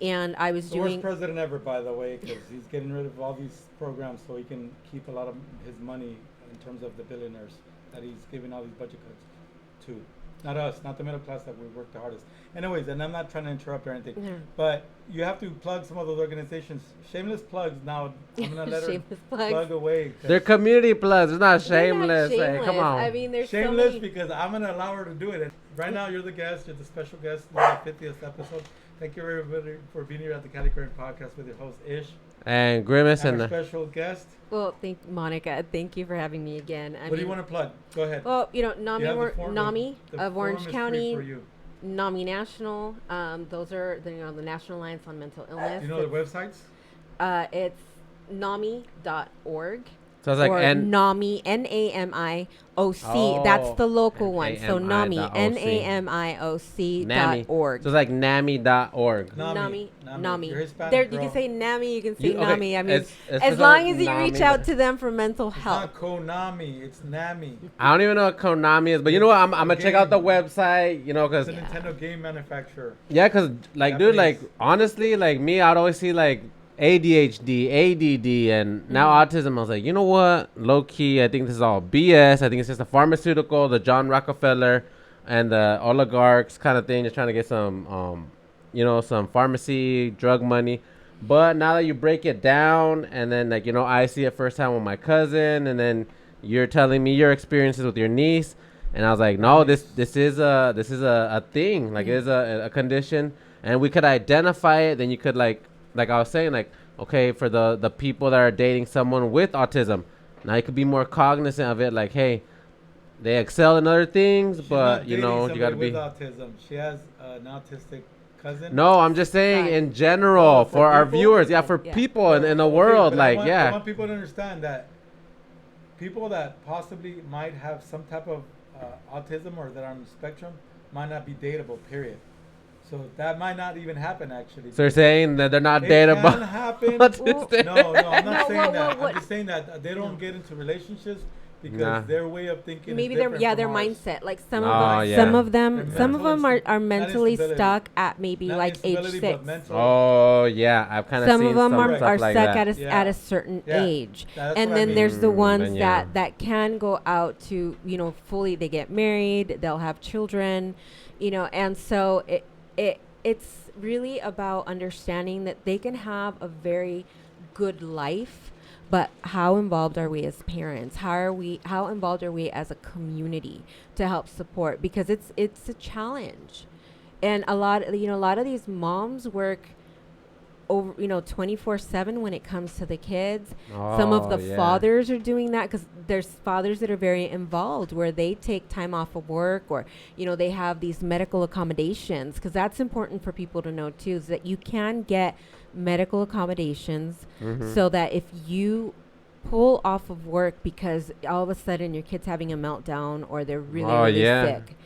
Speaker 2: and I was
Speaker 1: the worst
Speaker 2: doing.
Speaker 1: president ever, by the way, because he's getting rid of all these programs so he can keep a lot of his money in terms of the billionaires that he's giving all these budget cuts to. Not us, not the middle class that we work the hardest. Anyways, and I'm not trying to interrupt or anything,
Speaker 2: Yeah.
Speaker 1: but you have to plug some of those organizations. Shameless plugs now. I'm gonna let her
Speaker 2: Shameless plugs.
Speaker 1: plug away. 'Cause
Speaker 3: They're community plugs. It's not
Speaker 2: They're not
Speaker 3: shameless. Hey, come on.
Speaker 2: I mean, there's so
Speaker 1: shameless
Speaker 2: many.
Speaker 1: because I'm gonna allow her to do it. And right now, you're the guest. You're the special guest. This is the 50th episode. Thank you everybody for being here at the Cali Current Podcast with your host Ish
Speaker 3: And Grimace
Speaker 1: and
Speaker 3: and
Speaker 1: our special guest.
Speaker 2: Well, Monica. Thank you for having me again.
Speaker 1: What do you want to plug? Go ahead.
Speaker 2: Well,
Speaker 1: You
Speaker 2: NAMI,
Speaker 1: have the forum.
Speaker 2: NAMI
Speaker 1: The
Speaker 2: of
Speaker 1: forum
Speaker 2: Orange
Speaker 1: is free
Speaker 2: County,
Speaker 1: for you.
Speaker 2: NAMI National. Those are the National Alliance on Mental Illness.
Speaker 1: Do you know the websites?
Speaker 2: It's NAMI.org.
Speaker 3: so it's like
Speaker 2: or
Speaker 3: N.
Speaker 2: NAMI, NAMIOC. That's the local one. So NAMI,
Speaker 3: NAMI.org.
Speaker 2: NAMIOC.org.
Speaker 3: So it's like NAMI.org.
Speaker 1: NAMI.
Speaker 2: NAMI.
Speaker 1: You're Hispanic,
Speaker 2: There, you
Speaker 1: bro.
Speaker 2: can say NAMI, you can say
Speaker 3: You- okay,
Speaker 2: NAMI. I mean,
Speaker 3: it's
Speaker 2: as
Speaker 3: just
Speaker 2: long
Speaker 3: like
Speaker 2: as you reach
Speaker 3: NAMI.
Speaker 2: out to them for mental
Speaker 1: It's
Speaker 2: health.
Speaker 1: not Konami. It's NAMI.
Speaker 3: I don't even know what Konami is, but you know what? I'm gonna check out the website. Cause
Speaker 1: It's a Nintendo game manufacturer.
Speaker 3: yeah, cause like, dude, like
Speaker 1: Japanese.
Speaker 3: honestly, like me, I'd always see like ADHD, ADD, and now autism. I was like, you know what? Low key, I think this is all BS. I think it's just a pharmaceutical, the John Rockefeller, and the oligarchs kind of thing, just trying to get some, some pharmacy drug money. But now that you break it down, and then I see it firsthand with my cousin, and then you're telling me your experiences with your niece. And I was like, no, this is a thing. Like, it is a condition, and we could identify it. Then you could like I was saying, like, okay, for the people that are dating someone with autism, now you could be more cognizant of it. Like, hey, they excel in other things,
Speaker 1: She's
Speaker 3: but
Speaker 1: not
Speaker 3: you
Speaker 1: dating
Speaker 3: know, you
Speaker 1: somebody
Speaker 3: gotta
Speaker 1: with
Speaker 3: be.
Speaker 1: autism. She has an autistic cousin.
Speaker 3: No, I'm just saying
Speaker 2: Right.
Speaker 3: in general
Speaker 1: Oh,
Speaker 3: for
Speaker 1: for
Speaker 3: our
Speaker 1: people?
Speaker 3: viewers. Yeah, for
Speaker 2: Yeah.
Speaker 3: people in the
Speaker 1: Okay,
Speaker 3: world.
Speaker 1: but
Speaker 3: Like,
Speaker 1: I
Speaker 3: yeah.
Speaker 1: want people to understand that people that possibly might have some type of autism or that are on the spectrum might not be dateable, period. So that might not even happen, actually.
Speaker 3: So you're saying that they're not
Speaker 1: It
Speaker 3: dateable?
Speaker 1: can happen.
Speaker 3: Autistic?
Speaker 1: No, I'm
Speaker 2: No,
Speaker 1: not saying
Speaker 2: what-
Speaker 1: that.
Speaker 2: what-
Speaker 1: I'm just saying that they don't
Speaker 2: No.
Speaker 1: get into relationships because
Speaker 3: Nah.
Speaker 1: their way of thinking
Speaker 2: Maybe
Speaker 1: is
Speaker 2: their
Speaker 1: different
Speaker 2: their
Speaker 1: from ours.
Speaker 2: mindset, like
Speaker 3: Oh,
Speaker 1: yeah.
Speaker 2: some of
Speaker 1: Their
Speaker 2: them
Speaker 1: mental
Speaker 2: are
Speaker 1: not
Speaker 2: mentally
Speaker 1: instability.
Speaker 2: stuck at maybe
Speaker 1: Not
Speaker 2: like age
Speaker 1: instability,
Speaker 2: 6.
Speaker 1: but mental.
Speaker 3: Oh yeah, I've kind of
Speaker 2: Some
Speaker 3: seen
Speaker 2: of them
Speaker 3: some
Speaker 2: are
Speaker 3: stuff like
Speaker 2: stuck
Speaker 3: that.
Speaker 2: at
Speaker 1: Yeah.
Speaker 2: a certain
Speaker 1: Yeah.
Speaker 2: age,
Speaker 1: That's
Speaker 2: and
Speaker 1: what I
Speaker 2: then
Speaker 1: mean.
Speaker 2: there's the ones
Speaker 3: then yeah.
Speaker 2: that can go out to fully. They get married, they'll have children, and so it's really about understanding that they can have a very good life, but how involved are we as parents? How involved are we as a community to help support? Because it's a challenge, and a lot of these moms work over 24/7 when it comes to the kids. Some of
Speaker 3: Oh,
Speaker 2: the
Speaker 3: yeah.
Speaker 2: fathers are doing that because there's fathers that are very involved where they take time off of work, or they have these medical accommodations, because that's important for people to know too, is that you can get medical accommodations
Speaker 3: Mhm.
Speaker 2: so that if you pull off of work because all of a sudden your kid's having a meltdown or they're really
Speaker 3: Oh,
Speaker 2: really
Speaker 3: yeah.
Speaker 2: sick,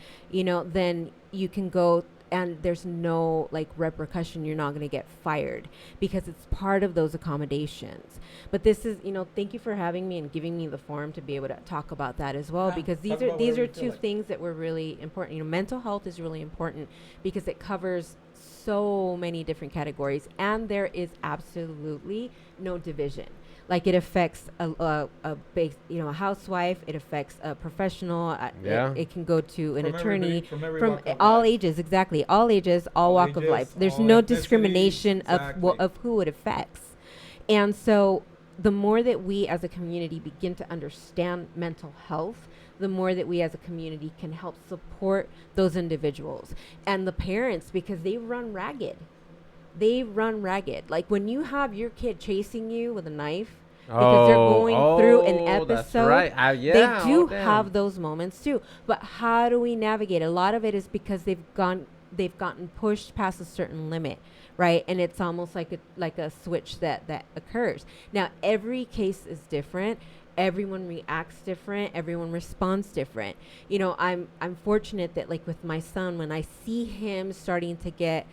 Speaker 2: then you can go, and there's no repercussion. You're not going to get fired because it's part of those accommodations. But this is, thank you for having me and giving me the forum to be able to talk about that as well,
Speaker 1: Yeah,
Speaker 2: because
Speaker 1: talk
Speaker 2: these
Speaker 1: about
Speaker 2: are
Speaker 1: whatever you feel
Speaker 2: two
Speaker 1: like.
Speaker 2: things that were really important. Mental health is really important because it covers so many different categories, and there is absolutely no division. Like, it affects a base, a housewife. It affects a professional.
Speaker 3: Yeah.
Speaker 2: It can go to an
Speaker 1: From
Speaker 2: attorney.
Speaker 1: everybody- from every
Speaker 2: From
Speaker 1: walk of
Speaker 2: all
Speaker 1: life.
Speaker 2: ages, exactly. All ages, all walk of
Speaker 1: ages,
Speaker 2: life. There's
Speaker 1: all
Speaker 2: no
Speaker 1: ethnicities,
Speaker 2: discrimination
Speaker 1: exactly.
Speaker 2: of who it affects. And so the more that we as a community begin to understand mental health, the more that we as a community can help support those individuals and the parents, because they run ragged. Like, when you have your kid chasing you with a knife because they're going through an
Speaker 3: That's
Speaker 2: episode,
Speaker 3: right. Yeah.
Speaker 2: they do
Speaker 3: damn.
Speaker 2: have those moments too. But how do we navigate? A lot of it is because they've gotten pushed past a certain limit, right? And it's almost like a switch that occurs. Now, every case is different. Everyone reacts different. Everyone responds different. I'm fortunate that, like, with my son, when I see him starting to get,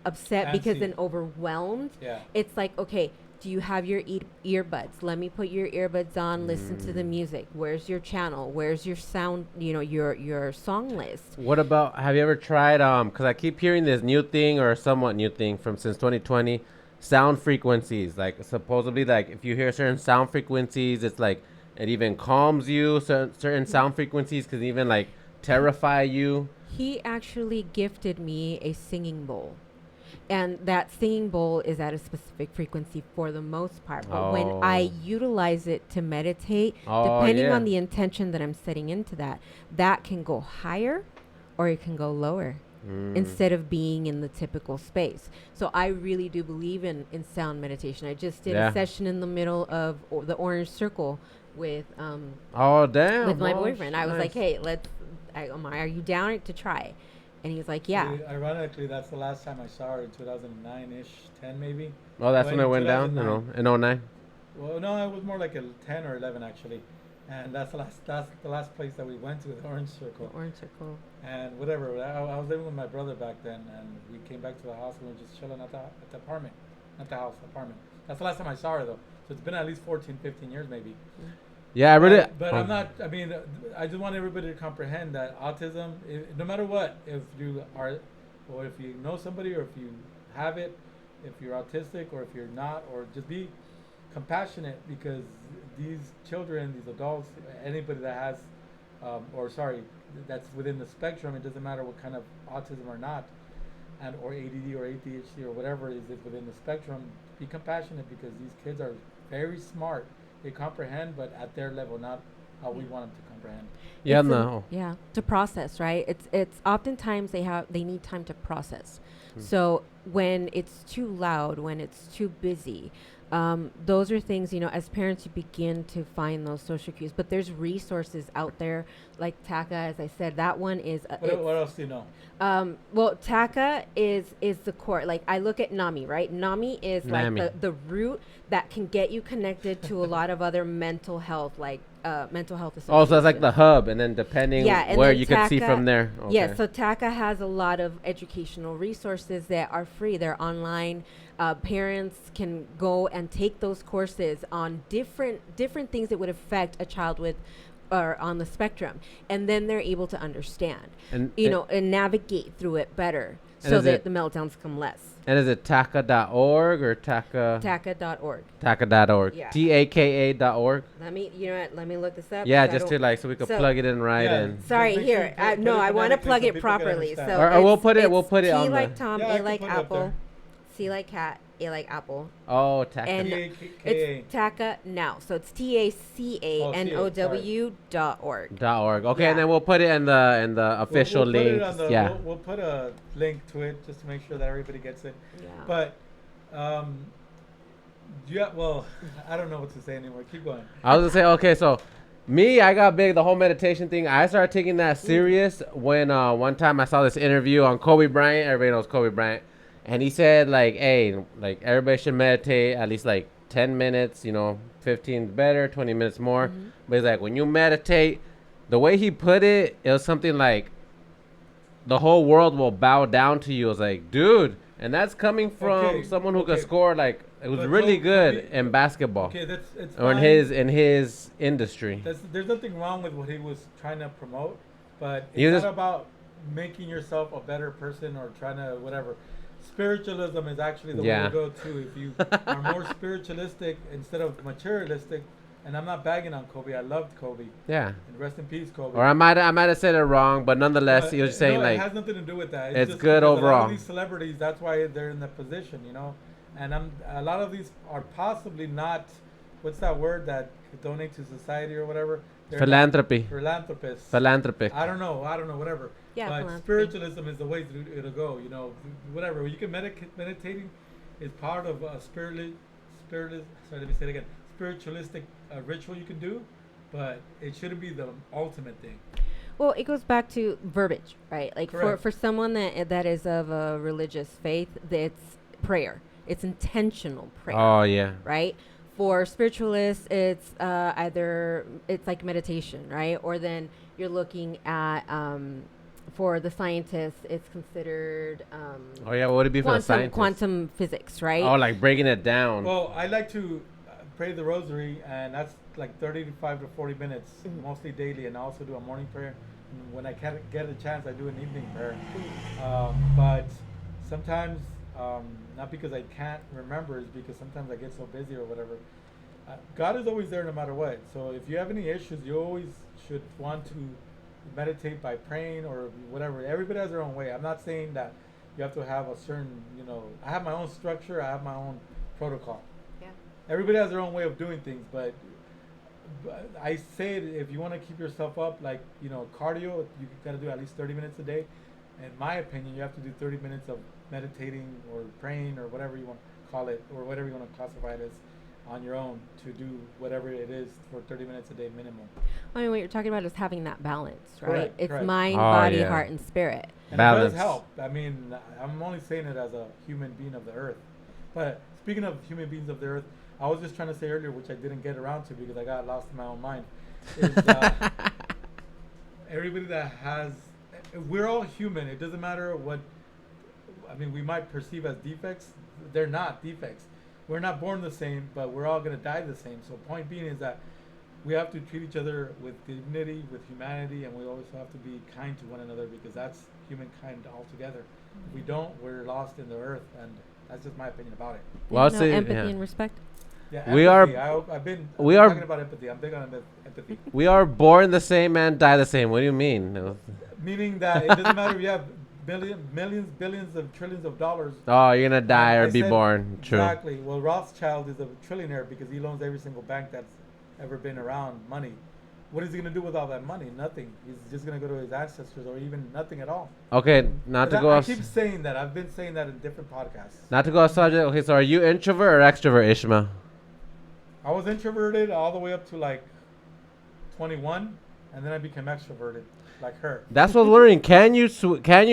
Speaker 2: upset because
Speaker 1: Antsy.
Speaker 2: and overwhelmed,
Speaker 1: Yeah.
Speaker 2: it's like, okay, do you have your earbuds? Let me put your earbuds on, listen to the music. Where's your channel? Where's your sound, your song list?
Speaker 3: What about, have you ever tried, because I keep hearing this new thing or somewhat new thing since 2020, sound frequencies. Like, supposedly, like, if you hear certain sound frequencies, it's like, it even calms you. Certain sound frequencies can even, like, terrify you.
Speaker 2: He actually gifted me a singing bowl. And that singing bowl is at a specific frequency for the most part. But when I
Speaker 3: Oh.
Speaker 2: utilize it to meditate,
Speaker 3: Oh,
Speaker 2: depending
Speaker 3: yeah.
Speaker 2: on the intention that I'm setting into that can go higher or it can go lower instead of being in the typical space. So I really do believe in sound meditation. I just did
Speaker 3: Yeah.
Speaker 2: a session in the middle of the Orange Circle with
Speaker 3: Oh, damn.
Speaker 2: with my
Speaker 3: Oh,
Speaker 2: boyfriend. I was
Speaker 3: nice.
Speaker 2: like, hey, are you down to try? And he was like, yeah.
Speaker 1: Ironically, that's the last time I saw her in 2009-ish, 10 maybe.
Speaker 3: Oh, that's
Speaker 1: Well,
Speaker 3: when it
Speaker 1: in
Speaker 3: went down,
Speaker 1: 2009.
Speaker 3: in 09.
Speaker 1: Well, no, it was more like a 10 or 11 actually. And that's the last place that we went to, the Orange Circle.
Speaker 2: Orange Circle.
Speaker 1: And whatever, I was living with my brother back then, and we came back to the house and we were just chilling at the apartment. Not the house, apartment. That's the last time I saw her though. So it's been at least 14, 15 years maybe.
Speaker 3: Yeah, I really.
Speaker 1: But I'm not. I mean, I just want everybody to comprehend that autism, no matter what, if you are, or if you know somebody, or if you have it, if you're autistic, or if you're not, or just be compassionate, because these children, these adults, anybody that has, that's within the spectrum. It doesn't matter what kind of autism or not, and or ADD or ADHD or whatever is it within the spectrum. Be compassionate, because these kids are very smart. They comprehend, but at their level, not how we want them to comprehend.
Speaker 3: Yeah,
Speaker 2: It's
Speaker 3: no.
Speaker 2: yeah, to process, right? It's oftentimes they need time to process. So when it's too loud, when it's too busy, those are things, as parents, you begin to find those social cues. But there's resources out there like TACA, as I said. That one is
Speaker 1: What else do you know?
Speaker 2: well, TACA is the core. Like I look at NAMI, right? NAMI is
Speaker 3: NAMI.
Speaker 2: like the root that can get you connected to a lot of other mental health, like mental health associations.
Speaker 3: Oh, so it's like the hub, and then depending
Speaker 2: and
Speaker 3: where
Speaker 2: then
Speaker 3: you can see
Speaker 2: TACA
Speaker 3: from there. Okay.
Speaker 2: Yes, so TACA has a lot of educational resources that are free. They're online. Parents can go and take those courses on different things that would affect a child with or on the spectrum, and then they're able to understand,
Speaker 3: And
Speaker 2: and navigate through it better,
Speaker 3: And
Speaker 2: so
Speaker 3: is
Speaker 2: that
Speaker 3: it-
Speaker 2: the meltdowns come less.
Speaker 3: And is it TACA.org or TACA?
Speaker 2: TACA.org.
Speaker 3: TACA.org.
Speaker 2: Yeah.
Speaker 3: TAKA.org.
Speaker 2: Let me look this up.
Speaker 3: Yeah,
Speaker 2: 'cause I
Speaker 3: just
Speaker 2: don't-
Speaker 3: to so we could
Speaker 2: so-
Speaker 3: plug it in right
Speaker 1: Yeah.
Speaker 3: in.
Speaker 2: Sorry,
Speaker 1: Just make
Speaker 2: here.
Speaker 1: sure you put
Speaker 2: No,
Speaker 1: it
Speaker 2: I want to
Speaker 1: phonetically
Speaker 2: plug
Speaker 1: so
Speaker 2: it
Speaker 1: people can
Speaker 2: properly. So
Speaker 1: understand.
Speaker 3: Or we'll
Speaker 2: it's-
Speaker 3: put it-
Speaker 2: it's
Speaker 3: we'll put it
Speaker 2: T
Speaker 3: on
Speaker 2: like
Speaker 3: the-
Speaker 2: Tom,
Speaker 1: Yeah, I
Speaker 2: A
Speaker 1: can
Speaker 2: like
Speaker 1: put it up
Speaker 2: apple,
Speaker 1: there.
Speaker 2: C like cat, A like apple.
Speaker 3: Oh, TACA.
Speaker 2: And
Speaker 1: TACA.
Speaker 2: it's TACA now. So it's TACANOW.org.
Speaker 3: .org. Okay,
Speaker 2: Yeah.
Speaker 3: and then we'll put it in the official
Speaker 1: We'll put it
Speaker 3: links.
Speaker 1: on the-
Speaker 3: Yeah.
Speaker 1: We'll put a link to it just to make sure that everybody gets it.
Speaker 2: Yeah.
Speaker 1: But, yeah, well, I don't know what to say anymore. Keep going.
Speaker 3: I was gonna say, okay, so me, I got big, the whole meditation thing. I started taking that serious when one time I saw this interview on Kobe Bryant. Everybody knows Kobe Bryant. And he said, like, hey, like, everybody should meditate at least, like, 10 minutes, 15 better, 20 minutes more.
Speaker 2: Mm-hmm.
Speaker 3: But he's like, when you meditate, the way he put it, it was something like, the whole world will bow down to you. I was like, dude. And that's coming from
Speaker 1: Okay,
Speaker 3: someone who could
Speaker 1: okay.
Speaker 3: score, like, it was
Speaker 1: But
Speaker 3: really
Speaker 1: Kobe-
Speaker 3: good in basketball.
Speaker 1: Okay, it's
Speaker 3: Or in
Speaker 1: fine.
Speaker 3: his industry.
Speaker 1: There's nothing wrong with what he was trying to promote, but
Speaker 3: He
Speaker 1: it's
Speaker 3: was
Speaker 1: not
Speaker 3: just-
Speaker 1: about making yourself a better person or trying to whatever. Spiritualism is actually the
Speaker 3: Yeah.
Speaker 1: way to go to. If you are more spiritualistic instead of materialistic, and I'm not bagging on Kobe, I loved Kobe,
Speaker 3: Yeah.
Speaker 1: and rest in peace, Kobe.
Speaker 3: Or I might have said it wrong, but nonetheless,
Speaker 1: But,
Speaker 3: he was just saying
Speaker 1: no,
Speaker 3: like,
Speaker 1: it has nothing to do with that.
Speaker 3: it's
Speaker 1: just
Speaker 3: good
Speaker 1: because A lot
Speaker 3: overall.
Speaker 1: of these celebrities, that's why they're in that position, And a lot of these are possibly not. What's that word that donate to society or whatever? They're not
Speaker 3: philanthropy,
Speaker 1: Philanthropists.
Speaker 3: philanthropic.
Speaker 1: I don't know, whatever.
Speaker 2: Yeah,
Speaker 1: But
Speaker 2: philanthropy.
Speaker 1: spiritualism is the way to go, whatever. You can meditating is part of a sorry, let me say it again. Spiritualistic ritual you can do, but it shouldn't be the ultimate thing.
Speaker 2: Well, it goes back to verbiage, right? Like
Speaker 1: Correct.
Speaker 2: for someone that is of a religious faith, it's prayer. It's intentional prayer.
Speaker 3: Oh yeah.
Speaker 2: Right? For spiritualists, it's either it's like meditation, right? Or then you're looking at for the scientists, it's considered
Speaker 3: Oh yeah. What would it be for the scientists?
Speaker 2: quantum physics, right?
Speaker 3: Oh, like breaking it down.
Speaker 1: Well, I like to pray the rosary, and that's like 35 to 40 minutes,
Speaker 2: Mhm.
Speaker 1: mostly daily, and I also do a morning prayer. And when I can get a chance, I do an evening prayer. But sometimes, not because I can't remember, it's because sometimes I get so busy or whatever. God is always there no matter what. So if you have any issues, you always should want to meditate by praying or whatever. Everybody has their own way. I'm not saying that you have to have a certain, I have my own structure, I have my own protocol.
Speaker 2: Yeah.
Speaker 1: Everybody has their own way of doing things, but I say it, if you want to keep yourself up, like, cardio, you got to do at least 30 minutes a day. In my opinion, you have to do 30 minutes of meditating or praying or whatever you want to call it, or whatever you want to classify it as, on your own, to do whatever it is for 30 minutes a day minimum.
Speaker 2: I mean, what you're talking about is having that balance, right?
Speaker 1: Correct,
Speaker 2: It's
Speaker 1: correct.
Speaker 2: mind,
Speaker 3: Oh,
Speaker 2: body,
Speaker 3: yeah.
Speaker 2: heart, and spirit.
Speaker 1: And
Speaker 3: Balance.
Speaker 1: it does help. I mean, I'm only saying it as a human being of the earth. But speaking of human beings of the earth, I was just trying to say earlier, which I didn't get around to because I got lost in my own mind, is everybody that has, we're all human. It doesn't matter what, we might perceive as defects. They're not defects. We're not born the same, but we're all going to die the same. So point being is that we have to treat each other with dignity, with humanity, and we always have to be kind to one another because that's humankind altogether. If we don't, we're lost in the earth, and that's just my opinion about it.
Speaker 3: Well, I'll
Speaker 2: No,
Speaker 3: say,
Speaker 2: empathy
Speaker 3: yeah.
Speaker 2: and respect.
Speaker 1: Yeah,
Speaker 3: We
Speaker 1: empathy.
Speaker 3: are-
Speaker 1: I've been
Speaker 3: we are-
Speaker 1: talking about empathy. I'm big on empathy.
Speaker 3: We are born the same and die the same. What do you mean? No.
Speaker 1: Meaning that it doesn't matter if you have millions, billions of trillions of dollars.
Speaker 3: Oh, you're gonna die
Speaker 1: I
Speaker 3: or be
Speaker 1: said
Speaker 3: born. True.
Speaker 1: Exactly. Well, Rothschild is a trillionaire because he loans every single bank that's ever been around money. what is he gonna do with all that money? Nothing. He's just gonna go to his ancestors, or even nothing at all.
Speaker 3: Okay, not to
Speaker 1: But
Speaker 3: go
Speaker 1: I
Speaker 3: off.
Speaker 1: keep saying that. I've been saying that in different podcasts.
Speaker 3: Not to go off subject. Okay, so are you introvert or extrovert, Ishmael?
Speaker 1: I was introverted all the way up to like 21, and then I became extroverted, like her.
Speaker 3: That's what I was wondering. Can you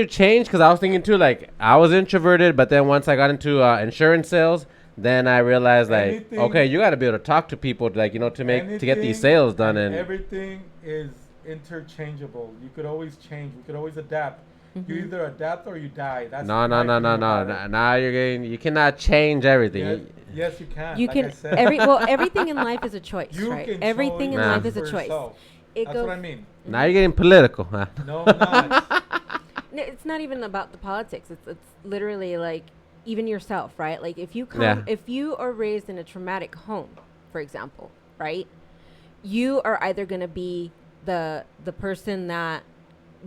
Speaker 3: change? Because I was thinking too. Like I was introverted, but then once I got into insurance sales, then I realized like,
Speaker 1: Anything-
Speaker 3: okay, you got to be able to talk to people, like to get these
Speaker 1: Anything
Speaker 3: sales done. And
Speaker 1: everything is interchangeable. You could always change. We could always adapt. You either adapt or you die. That's
Speaker 3: no.
Speaker 1: my opinion about it.
Speaker 3: Now you cannot change everything.
Speaker 1: Yes, you can.
Speaker 2: You
Speaker 1: like
Speaker 2: can
Speaker 1: I said.
Speaker 2: everything in life is a choice,
Speaker 1: You
Speaker 2: right?
Speaker 1: can
Speaker 2: Everything in
Speaker 1: choose
Speaker 2: life is a
Speaker 1: for
Speaker 2: choice.
Speaker 1: yourself.
Speaker 2: It
Speaker 1: That's
Speaker 2: goes.
Speaker 1: what I mean.
Speaker 3: Now you're getting political. Huh?
Speaker 1: No, I'm not.
Speaker 2: No, it's not even about the politics. It's literally like even yourself, right? Like if you
Speaker 3: Yeah.
Speaker 2: if you are raised in a traumatic home, for example, right? You are either going to be the person that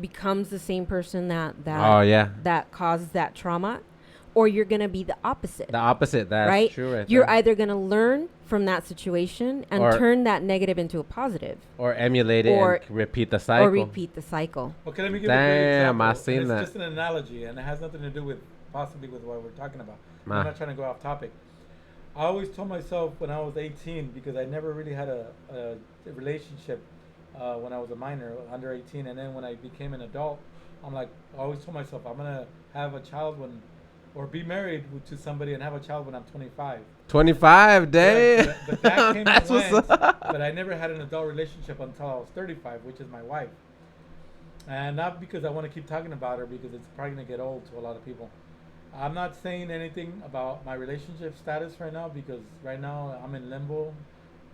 Speaker 2: becomes the same person that
Speaker 3: Oh yeah,
Speaker 2: that causes that trauma, or you're going to be the opposite.
Speaker 3: the opposite. That's
Speaker 2: right?
Speaker 3: true. Right
Speaker 2: You're
Speaker 3: there.
Speaker 2: either going to learn from that situation and
Speaker 3: Or-
Speaker 2: turn that negative into a positive,
Speaker 3: or emulate it
Speaker 2: or-
Speaker 3: and repeat the cycle.
Speaker 2: or repeat the cycle.
Speaker 1: Okay, let me give you a great
Speaker 3: Damn,
Speaker 1: example.
Speaker 3: I seen
Speaker 1: and
Speaker 3: that.
Speaker 1: It's just an analogy, and it has nothing to do with possibly with what we're talking about.
Speaker 3: Nah.
Speaker 1: I'm not trying to go off topic. I always told myself when I was 18, because I never really had a relationship when I was a minor, under 18, and then when I became an adult, I'm like, I always told myself I'm gonna have a child or be married to somebody and have a child when I'm 25.
Speaker 3: 25 days.
Speaker 1: But that came
Speaker 3: That's
Speaker 1: and
Speaker 3: what's
Speaker 1: went.
Speaker 3: up.
Speaker 1: But I never had an adult relationship until I was 35, which is my wife. And not because I want to keep talking about her, because it's probably going to get old to a lot of people. I'm not saying anything about my relationship status right now, because right now I'm in limbo.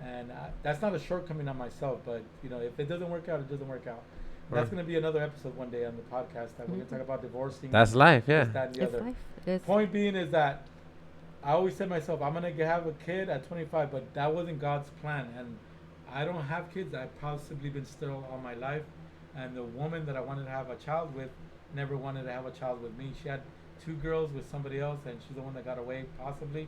Speaker 1: And that's not a shortcoming on myself, but if it doesn't work out, it doesn't work out. That's
Speaker 3: Right.
Speaker 1: going to be another episode one day on the podcast that we're going to talk about divorcing.
Speaker 3: That's life, yeah.
Speaker 1: this, that, and the
Speaker 2: It's
Speaker 1: other.
Speaker 2: life. It is.
Speaker 1: Point being is that I always said to myself, I'm gonna have a kid at 25, but that wasn't God's plan, and I don't have kids. I've possibly been sterile all my life, and the woman that I wanted to have a child with never wanted to have a child with me. She had 2 girls with somebody else, and she's the one that got away, possibly.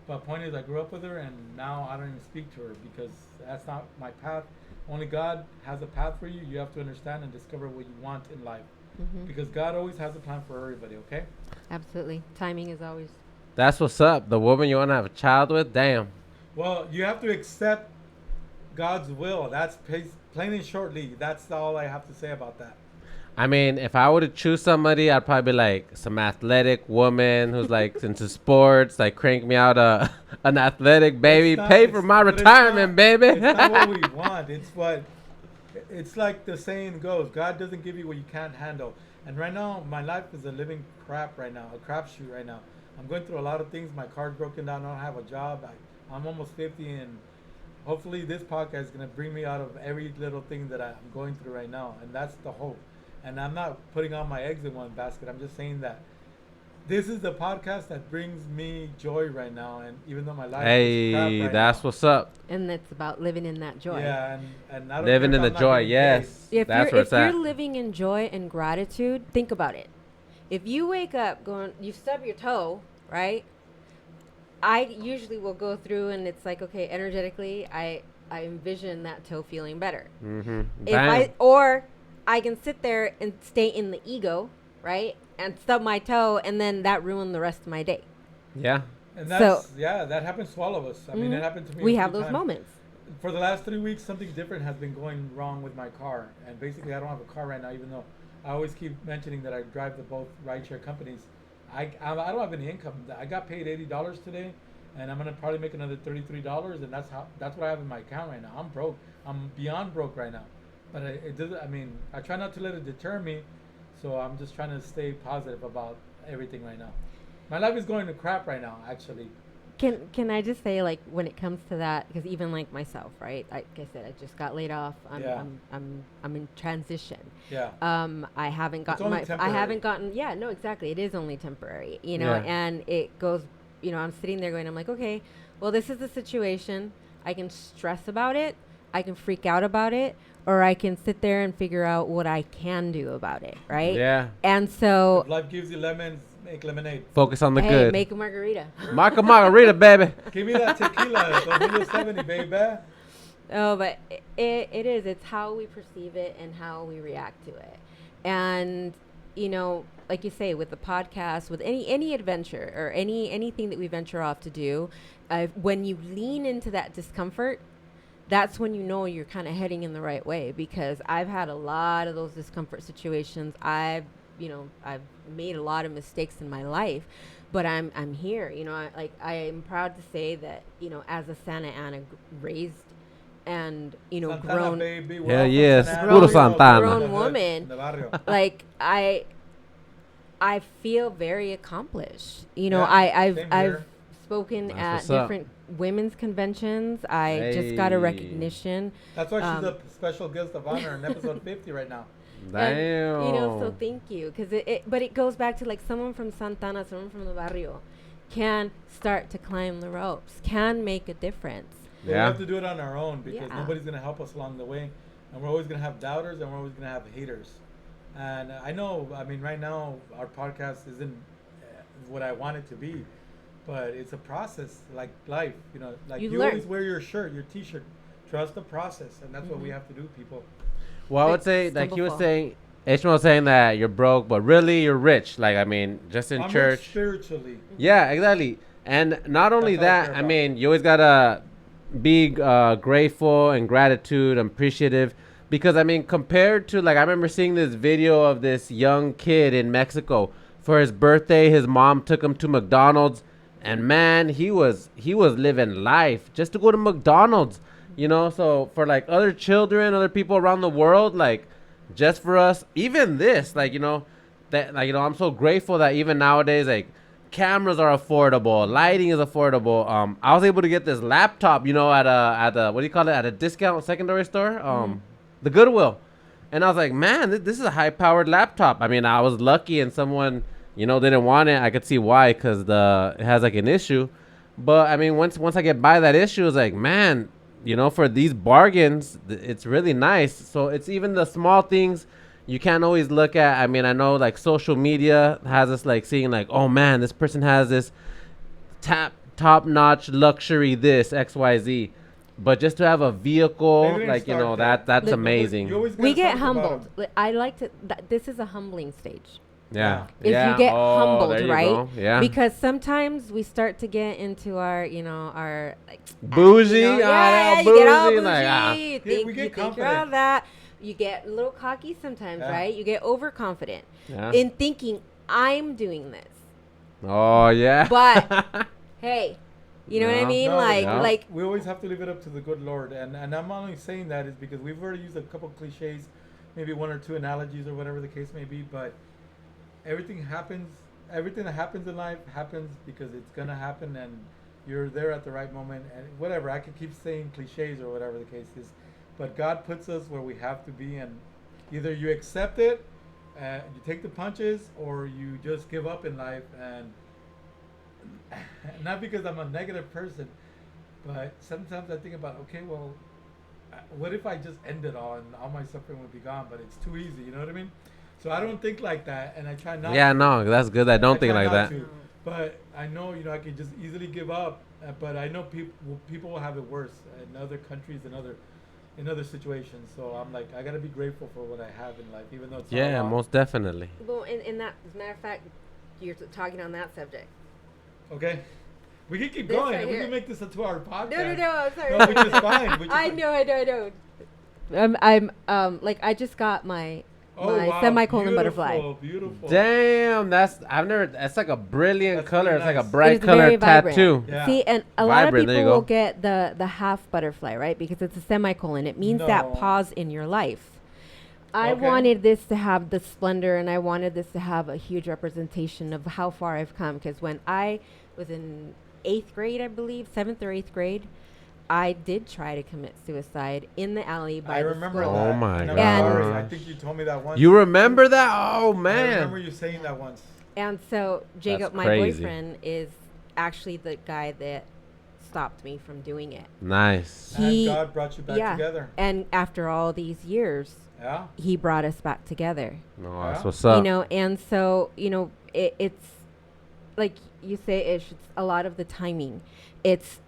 Speaker 1: But point is, I grew up with her, and now I don't even speak to her because that's not my path. Only God has a path for you. You have to understand and discover what you want in life, because God always has a plan for everybody. Okay.
Speaker 2: Absolutely. Timing is always.
Speaker 3: That's what's up. The woman you want to have a child with, damn.
Speaker 1: Well, you have to accept God's will. That's plain and shortly. That's all I have to say about that.
Speaker 3: I mean, if I were to choose somebody, I'd probably be like some athletic woman who's like into sports, like crank me out an athletic baby,
Speaker 1: It's not-
Speaker 3: pay for my
Speaker 1: but it's
Speaker 3: retirement,
Speaker 1: not-
Speaker 3: baby.
Speaker 1: It's not what we want. It's like the saying goes, God doesn't give you what you can't handle. And right now, my life is a living crap right now, a crapshoot right now. I'm going through a lot of things. My car's broken down. I don't have a job. I'm almost 50, and hopefully this podcast is going to bring me out of every little thing that I'm going through right now. And that's the hope. And I'm not putting all my eggs in one basket. I'm just saying that this is the podcast that brings me joy right now. And even though my life is crap
Speaker 3: Hey,
Speaker 1: right
Speaker 3: that's
Speaker 1: now.
Speaker 3: what's up.
Speaker 2: And it's about living in that joy.
Speaker 1: Yeah, and I don't
Speaker 3: Living
Speaker 1: care
Speaker 3: in
Speaker 1: if
Speaker 3: the
Speaker 1: I'm not
Speaker 3: joy,
Speaker 1: getting
Speaker 3: yes.
Speaker 1: paid.
Speaker 2: If
Speaker 3: That's
Speaker 2: you're
Speaker 3: where
Speaker 2: if
Speaker 3: it's at.
Speaker 2: you're living in joy and gratitude, think about it. If you wake up going, you stub your toe, right? I usually will go through and it's like, okay, energetically, I envision that toe feeling better.
Speaker 3: Mm-hmm.
Speaker 2: Or I can sit there and stay in the ego, right? And stub my toe, and then that ruined the rest of my day.
Speaker 3: Yeah.
Speaker 1: And
Speaker 2: So-
Speaker 1: that happens to all of us. I mean, it happened to me.
Speaker 2: We
Speaker 1: a
Speaker 2: have
Speaker 1: few
Speaker 2: those
Speaker 1: times.
Speaker 2: moments.
Speaker 1: For the last 3 weeks, something different has been going wrong with my car. And basically, I don't have a car right now, even though I always keep mentioning that I drive the both rideshare companies. I don't have any income. I got paid $80 today, and I'm gonna probably make another $33, and that's what I have in my account right now. I'm broke. I'm beyond broke right now. But it doesn't. I mean, I try not to let it deter me. So I'm just trying to stay positive about everything right now. My life is going to crap right now, actually.
Speaker 2: Can I just say, like, when it comes to that, because even like myself, right? Like I said, I just got laid off. I'm in transition.
Speaker 1: Yeah.
Speaker 2: I haven't gotten
Speaker 1: only
Speaker 2: I
Speaker 1: temporary.
Speaker 2: haven't gotten. Yeah, no, exactly. It is only temporary,
Speaker 3: Yeah.
Speaker 2: and it goes. I'm sitting there going, I'm like, okay, well, this is the situation. I can stress about it. I can freak out about it, or I can sit there and figure out what I can do about it, right?
Speaker 3: Yeah.
Speaker 2: And so,
Speaker 1: If life gives you lemons, make lemonade.
Speaker 3: Focus on the
Speaker 2: hey,
Speaker 3: good.
Speaker 2: make a margarita.
Speaker 3: Marca margarita, baby.
Speaker 1: Give me that tequila, the 70, baby.
Speaker 2: Oh, but it is. It's how we perceive it and how we react to it. And, like you say, with the podcast, with any adventure or anything that we venture off to do, when you lean into that discomfort, that's when you know you're kind of heading in the right way. Because I've had a lot of those discomfort situations. I've made a lot of mistakes in my life, but I'm here. I am proud to say that, as a Santa Ana raised and
Speaker 1: Santana,
Speaker 2: grown,
Speaker 1: baby.
Speaker 3: Yeah, yes.
Speaker 2: Puro
Speaker 3: Santana.
Speaker 2: grown woman, like I feel very accomplished. I've spoken
Speaker 3: That's
Speaker 2: at
Speaker 3: what's up.
Speaker 2: different women's conventions. I just got a
Speaker 3: Hey.
Speaker 2: recognition.
Speaker 1: That's why she's a special guest of honor in episode 50 right now.
Speaker 3: Damn.
Speaker 2: And, so thank you, because but it goes back to like someone from Santana, someone from the barrio, can start to climb the ropes, can make a difference.
Speaker 1: But we
Speaker 3: Yeah.
Speaker 1: have to do it on our own because
Speaker 2: Yeah.
Speaker 1: nobody's going to help us along the way. And we're always going to have doubters and we're always going to have haters. And I know, right now our podcast isn't what I want it to be, but it's a process like life. Like
Speaker 2: You
Speaker 1: you
Speaker 2: learn.
Speaker 1: always wear your shirt, your t-shirt. Trust the process. And that's what we
Speaker 2: Mhm.
Speaker 1: have to do, people.
Speaker 3: Well, I would
Speaker 2: Like
Speaker 3: say, like you were
Speaker 2: stumble
Speaker 3: saying, Ishmael was saying that you're broke, but really you're rich. Like, just in
Speaker 1: I'm rich
Speaker 3: church.
Speaker 1: spiritually.
Speaker 3: Yeah, exactly. And not only
Speaker 1: That's all I
Speaker 3: that,
Speaker 1: care about.
Speaker 3: you always gotta be grateful and gratitude and appreciative. Because, compared to, like, I remember seeing this video of this young kid in Mexico. For his birthday, his mom took him to McDonald's. And, man, he was living life just to go to McDonald's. So for, like, other children, other people around the world, like, just for us, even this, I'm so grateful that even nowadays, like, cameras are affordable, lighting is affordable. I was able to get this laptop, at a what do you call it, at a discount secondary store, the Goodwill, and I was like, man, this is a high-powered laptop. I was lucky, and someone didn't want it. I could see why, because it has like an issue, but once I get by that issue, it's like, man, for these bargains, it's really nice. So it's even the small things you can't always look at. I know like social media has us like seeing like, oh man, this person has this top-notch luxury, this XYZ. But just to have a vehicle,
Speaker 1: Maybe
Speaker 3: like,
Speaker 1: start there.
Speaker 3: that's
Speaker 2: Look,
Speaker 3: amazing.
Speaker 1: You always
Speaker 2: We
Speaker 1: gotta
Speaker 2: get
Speaker 1: talk about
Speaker 2: humbled.
Speaker 1: 'em.
Speaker 2: I like to. This is a humbling stage.
Speaker 3: Yeah.
Speaker 2: If
Speaker 3: Yeah.
Speaker 2: you get
Speaker 3: Oh,
Speaker 2: humbled,
Speaker 3: there you
Speaker 2: right?
Speaker 3: go. Yeah.
Speaker 2: Because sometimes we start to get into our like
Speaker 3: Bougie.
Speaker 2: you
Speaker 3: Ah,
Speaker 2: get all
Speaker 3: bougie.
Speaker 2: bougie.
Speaker 3: Like,
Speaker 2: You
Speaker 1: Yeah,
Speaker 2: think,
Speaker 1: we get
Speaker 2: you think you're
Speaker 1: confident.
Speaker 2: all that. You get a little cocky sometimes,
Speaker 1: Yeah.
Speaker 2: right? You get overconfident
Speaker 3: Yeah.
Speaker 2: in thinking I'm doing this.
Speaker 3: Oh, yeah.
Speaker 2: But hey, you know what I
Speaker 3: No.
Speaker 2: mean?
Speaker 1: No,
Speaker 2: like
Speaker 1: we always have to leave it up to the good Lord, and I'm only saying that is because we've already used a couple cliches, maybe one or two analogies or whatever the case may be, but everything that happens in life happens because it's gonna happen, and you're there at the right moment, and whatever. I could keep saying cliches or whatever the case is, but God puts us where we have to be, and either you accept it, you take the punches, or you just give up in life. And not because I'm a negative person, but sometimes I think about, okay, well, what if I just end it all and all my suffering would be gone? But it's too easy, you know what I mean? So I don't think like that, and I try not.
Speaker 3: Yeah,
Speaker 1: to.
Speaker 3: no, that's good. I don't think
Speaker 1: try
Speaker 3: like
Speaker 1: not
Speaker 3: that.
Speaker 1: to. But I know, I can just easily give up. But I know people will have it worse in other countries and in other situations. So I'm like, I gotta be grateful for what I have in life, even though it's not a
Speaker 3: Yeah,
Speaker 1: lot.
Speaker 3: most definitely.
Speaker 2: well, in that, as a matter of fact, you're talking on that subject.
Speaker 1: Okay, we can keep
Speaker 2: This
Speaker 1: going.
Speaker 2: right
Speaker 1: We
Speaker 2: here.
Speaker 1: can make this a 2-hour podcast.
Speaker 2: No, I'm sorry.
Speaker 1: No, which is fine. Which is
Speaker 2: I
Speaker 1: fine.
Speaker 2: know. I'm like I just got my semicolon butterfly.
Speaker 1: Beautiful.
Speaker 3: Damn, that's like a brilliant
Speaker 1: That's
Speaker 3: color.
Speaker 1: really
Speaker 3: It's like a
Speaker 1: nice.
Speaker 3: bright
Speaker 2: It's very
Speaker 3: color
Speaker 2: vibrant.
Speaker 3: tattoo.
Speaker 1: Yeah.
Speaker 2: See, and a lot of
Speaker 3: Vibrant, there
Speaker 2: people
Speaker 3: you
Speaker 2: will
Speaker 3: go.
Speaker 2: get the half butterfly, right? Because it's a semicolon. It means that
Speaker 1: No.
Speaker 2: pause in your life. I
Speaker 1: Okay.
Speaker 2: wanted this to have the splendor, and I wanted this to have a huge representation of how far I've come. Because when I was in 8th grade, I believe, 7th or 8th grade, I did try to commit suicide in the alley by
Speaker 1: I
Speaker 2: the
Speaker 1: remember
Speaker 2: school.
Speaker 1: that.
Speaker 3: Oh my
Speaker 1: and I'm
Speaker 2: gosh.
Speaker 1: sorry. I think you told me that once.
Speaker 3: You remember that? Oh
Speaker 1: I
Speaker 3: man.
Speaker 1: remember you saying that once.
Speaker 2: And so Jacob, my
Speaker 3: crazy.
Speaker 2: boyfriend, is actually the guy that stopped me from doing it.
Speaker 3: Nice.
Speaker 2: He-
Speaker 1: And God brought you back
Speaker 2: yeah.
Speaker 1: together.
Speaker 2: And after all these years,
Speaker 1: Yeah.
Speaker 2: he brought us back together.
Speaker 3: No,
Speaker 1: Yeah.
Speaker 3: that's what's up.
Speaker 2: And so, it's like you say, it's a lot of the timing. It's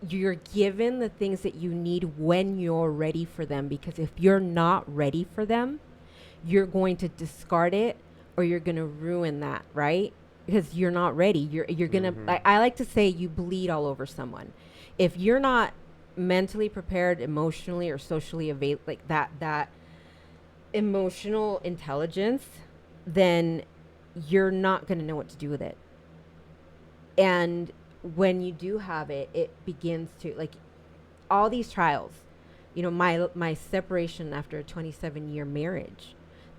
Speaker 2: you're given the things that you need when you're ready for them, because if you're not ready for them, you're going to discard it, or you're going to ruin that, right? Because you're not ready. You're going to, I like to say, you bleed all over someone. If you're not mentally prepared, emotionally or socially like that emotional intelligence, then you're not going to know what to do with it. And when you do have it, it begins to, like, all these trials, you know, my separation after a 27-year marriage,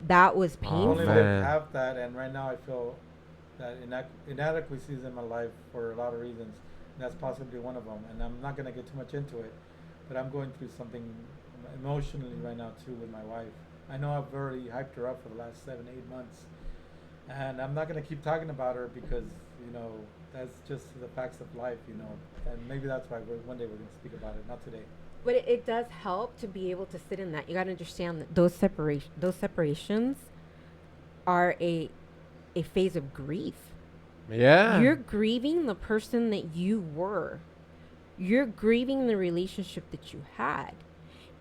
Speaker 2: that was
Speaker 1: I
Speaker 2: painful.
Speaker 1: only lived half that, and right now I feel that inadequacies in my life for a lot of reasons. And that's possibly one of them. And I'm not going to get too much into it, but I'm going through something emotionally right now too with my wife. I know I've already hyped her up for the last 7-8 months, and I'm not going to keep talking about her because, you know, that's just the facts of life, you know. And maybe that's why one day we're going to speak about it, not today.
Speaker 2: But it does help to be able to sit in that. You got to understand that those separations are a phase of grief.
Speaker 3: Yeah.
Speaker 2: You're grieving the person that you were. You're grieving the relationship that you had.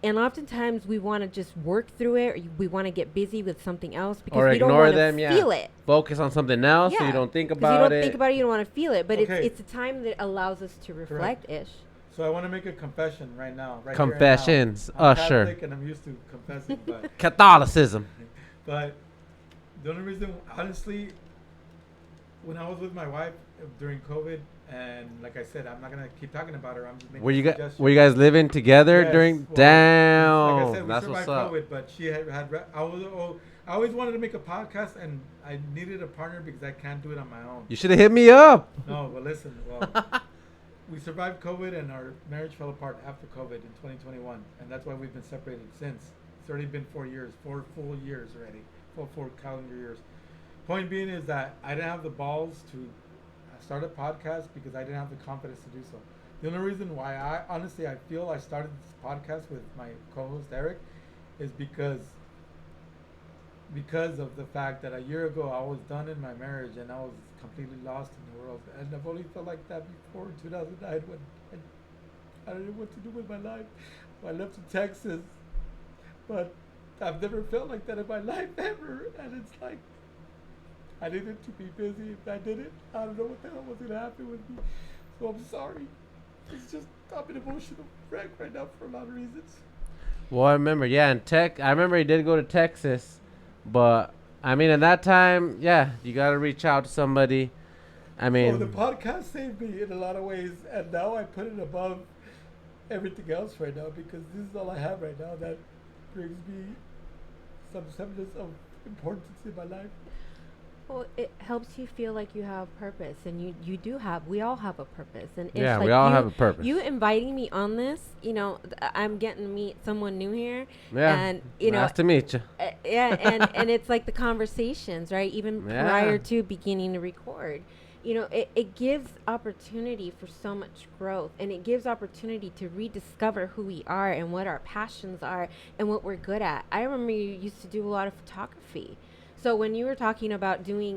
Speaker 2: And oftentimes we want to just work through it, or we want to get busy with something else because
Speaker 3: or
Speaker 2: we don't
Speaker 3: ignore
Speaker 2: want
Speaker 3: them,
Speaker 2: to feel it.
Speaker 3: Focus on something else so you don't think about it.
Speaker 2: You don't think about it, you don't want to feel it. But
Speaker 1: Okay.
Speaker 2: it's a time that allows us to reflect, Ish.
Speaker 1: So I want to make a confession right now. Right
Speaker 3: Confessions,
Speaker 1: here and now. I'm
Speaker 3: Usher.
Speaker 1: Catholic and I'm used to confessing, but
Speaker 3: Catholicism.
Speaker 1: but the only reason, honestly, when I was with my wife during COVID, and like I said, I'm not gonna keep talking about her. I'm just making suggestions.
Speaker 3: Were you guys living together
Speaker 1: Yes,
Speaker 3: during?
Speaker 1: well,
Speaker 3: Damn,
Speaker 1: like I said, we
Speaker 3: that's
Speaker 1: survived
Speaker 3: what's up.
Speaker 1: COVID, but she had I always wanted to make a podcast, and I needed a partner because I can't do it on my own.
Speaker 3: You should have hit me up.
Speaker 1: No, but listen, we survived COVID, and our marriage fell apart after COVID in 2021, and that's why we've been separated since. It's already been 4 years, 4 full years already, 4 calendar years. Point being is that I didn't have the balls to start a podcast because I didn't have the confidence to do so. The only reason why I feel I started this podcast with my co-host Eric is because of the fact that a year ago I was done in my marriage and I was completely lost in the world. And I've only felt like that before in 2009 when I didn't know what to do with my life. I left to Texas, but I've never felt like that in my life ever. And it's like, I needed to be busy. If I didn't, I don't know what the hell was going to happen with me. So I'm sorry. It's just, I'm an emotional wreck right now for a lot of reasons.
Speaker 3: Well, I remember, I remember he did go to Texas, but I mean, at that time, you got to reach out to somebody. I mean,
Speaker 1: the podcast saved me in a lot of ways, and now I put it above everything else right now because this is all I have right now that brings me some semblance of importance in my life.
Speaker 2: Well, it helps you feel like you have purpose, and you do have. We all have a purpose, and it's
Speaker 3: yeah,
Speaker 2: like
Speaker 3: we all have a purpose.
Speaker 2: You inviting me on this, you know, I'm getting to meet someone new here,
Speaker 3: Yeah,
Speaker 2: and you know,
Speaker 3: nice to meet you.
Speaker 2: And it's like the conversations, right? Even prior to beginning to record, you know, it gives opportunity for so much growth, and it gives opportunity to rediscover who we are and what our passions are and what we're good at. I remember you used to do a lot of photography. So when you were talking about doing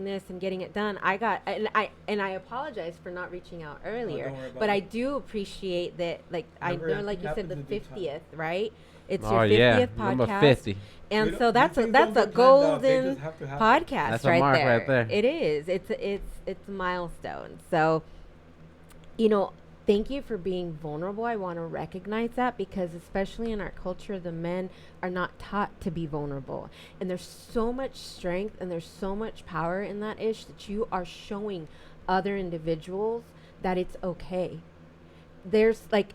Speaker 2: this and getting it done, I apologize for not reaching out earlier, but I do appreciate that. Like, I know, like you said, the 50th, right? It's your 50th podcast,
Speaker 3: number 50.
Speaker 2: And so that's a golden podcast.
Speaker 3: That's
Speaker 2: right
Speaker 3: a mark
Speaker 2: there.
Speaker 3: right there.
Speaker 2: It is. It's a milestone. So, you know, thank you for being vulnerable. I want to recognize that because especially in our culture, the men are not taught to be vulnerable. And there's so much strength and there's so much power in that Ish that you are showing other individuals that it's okay. There's like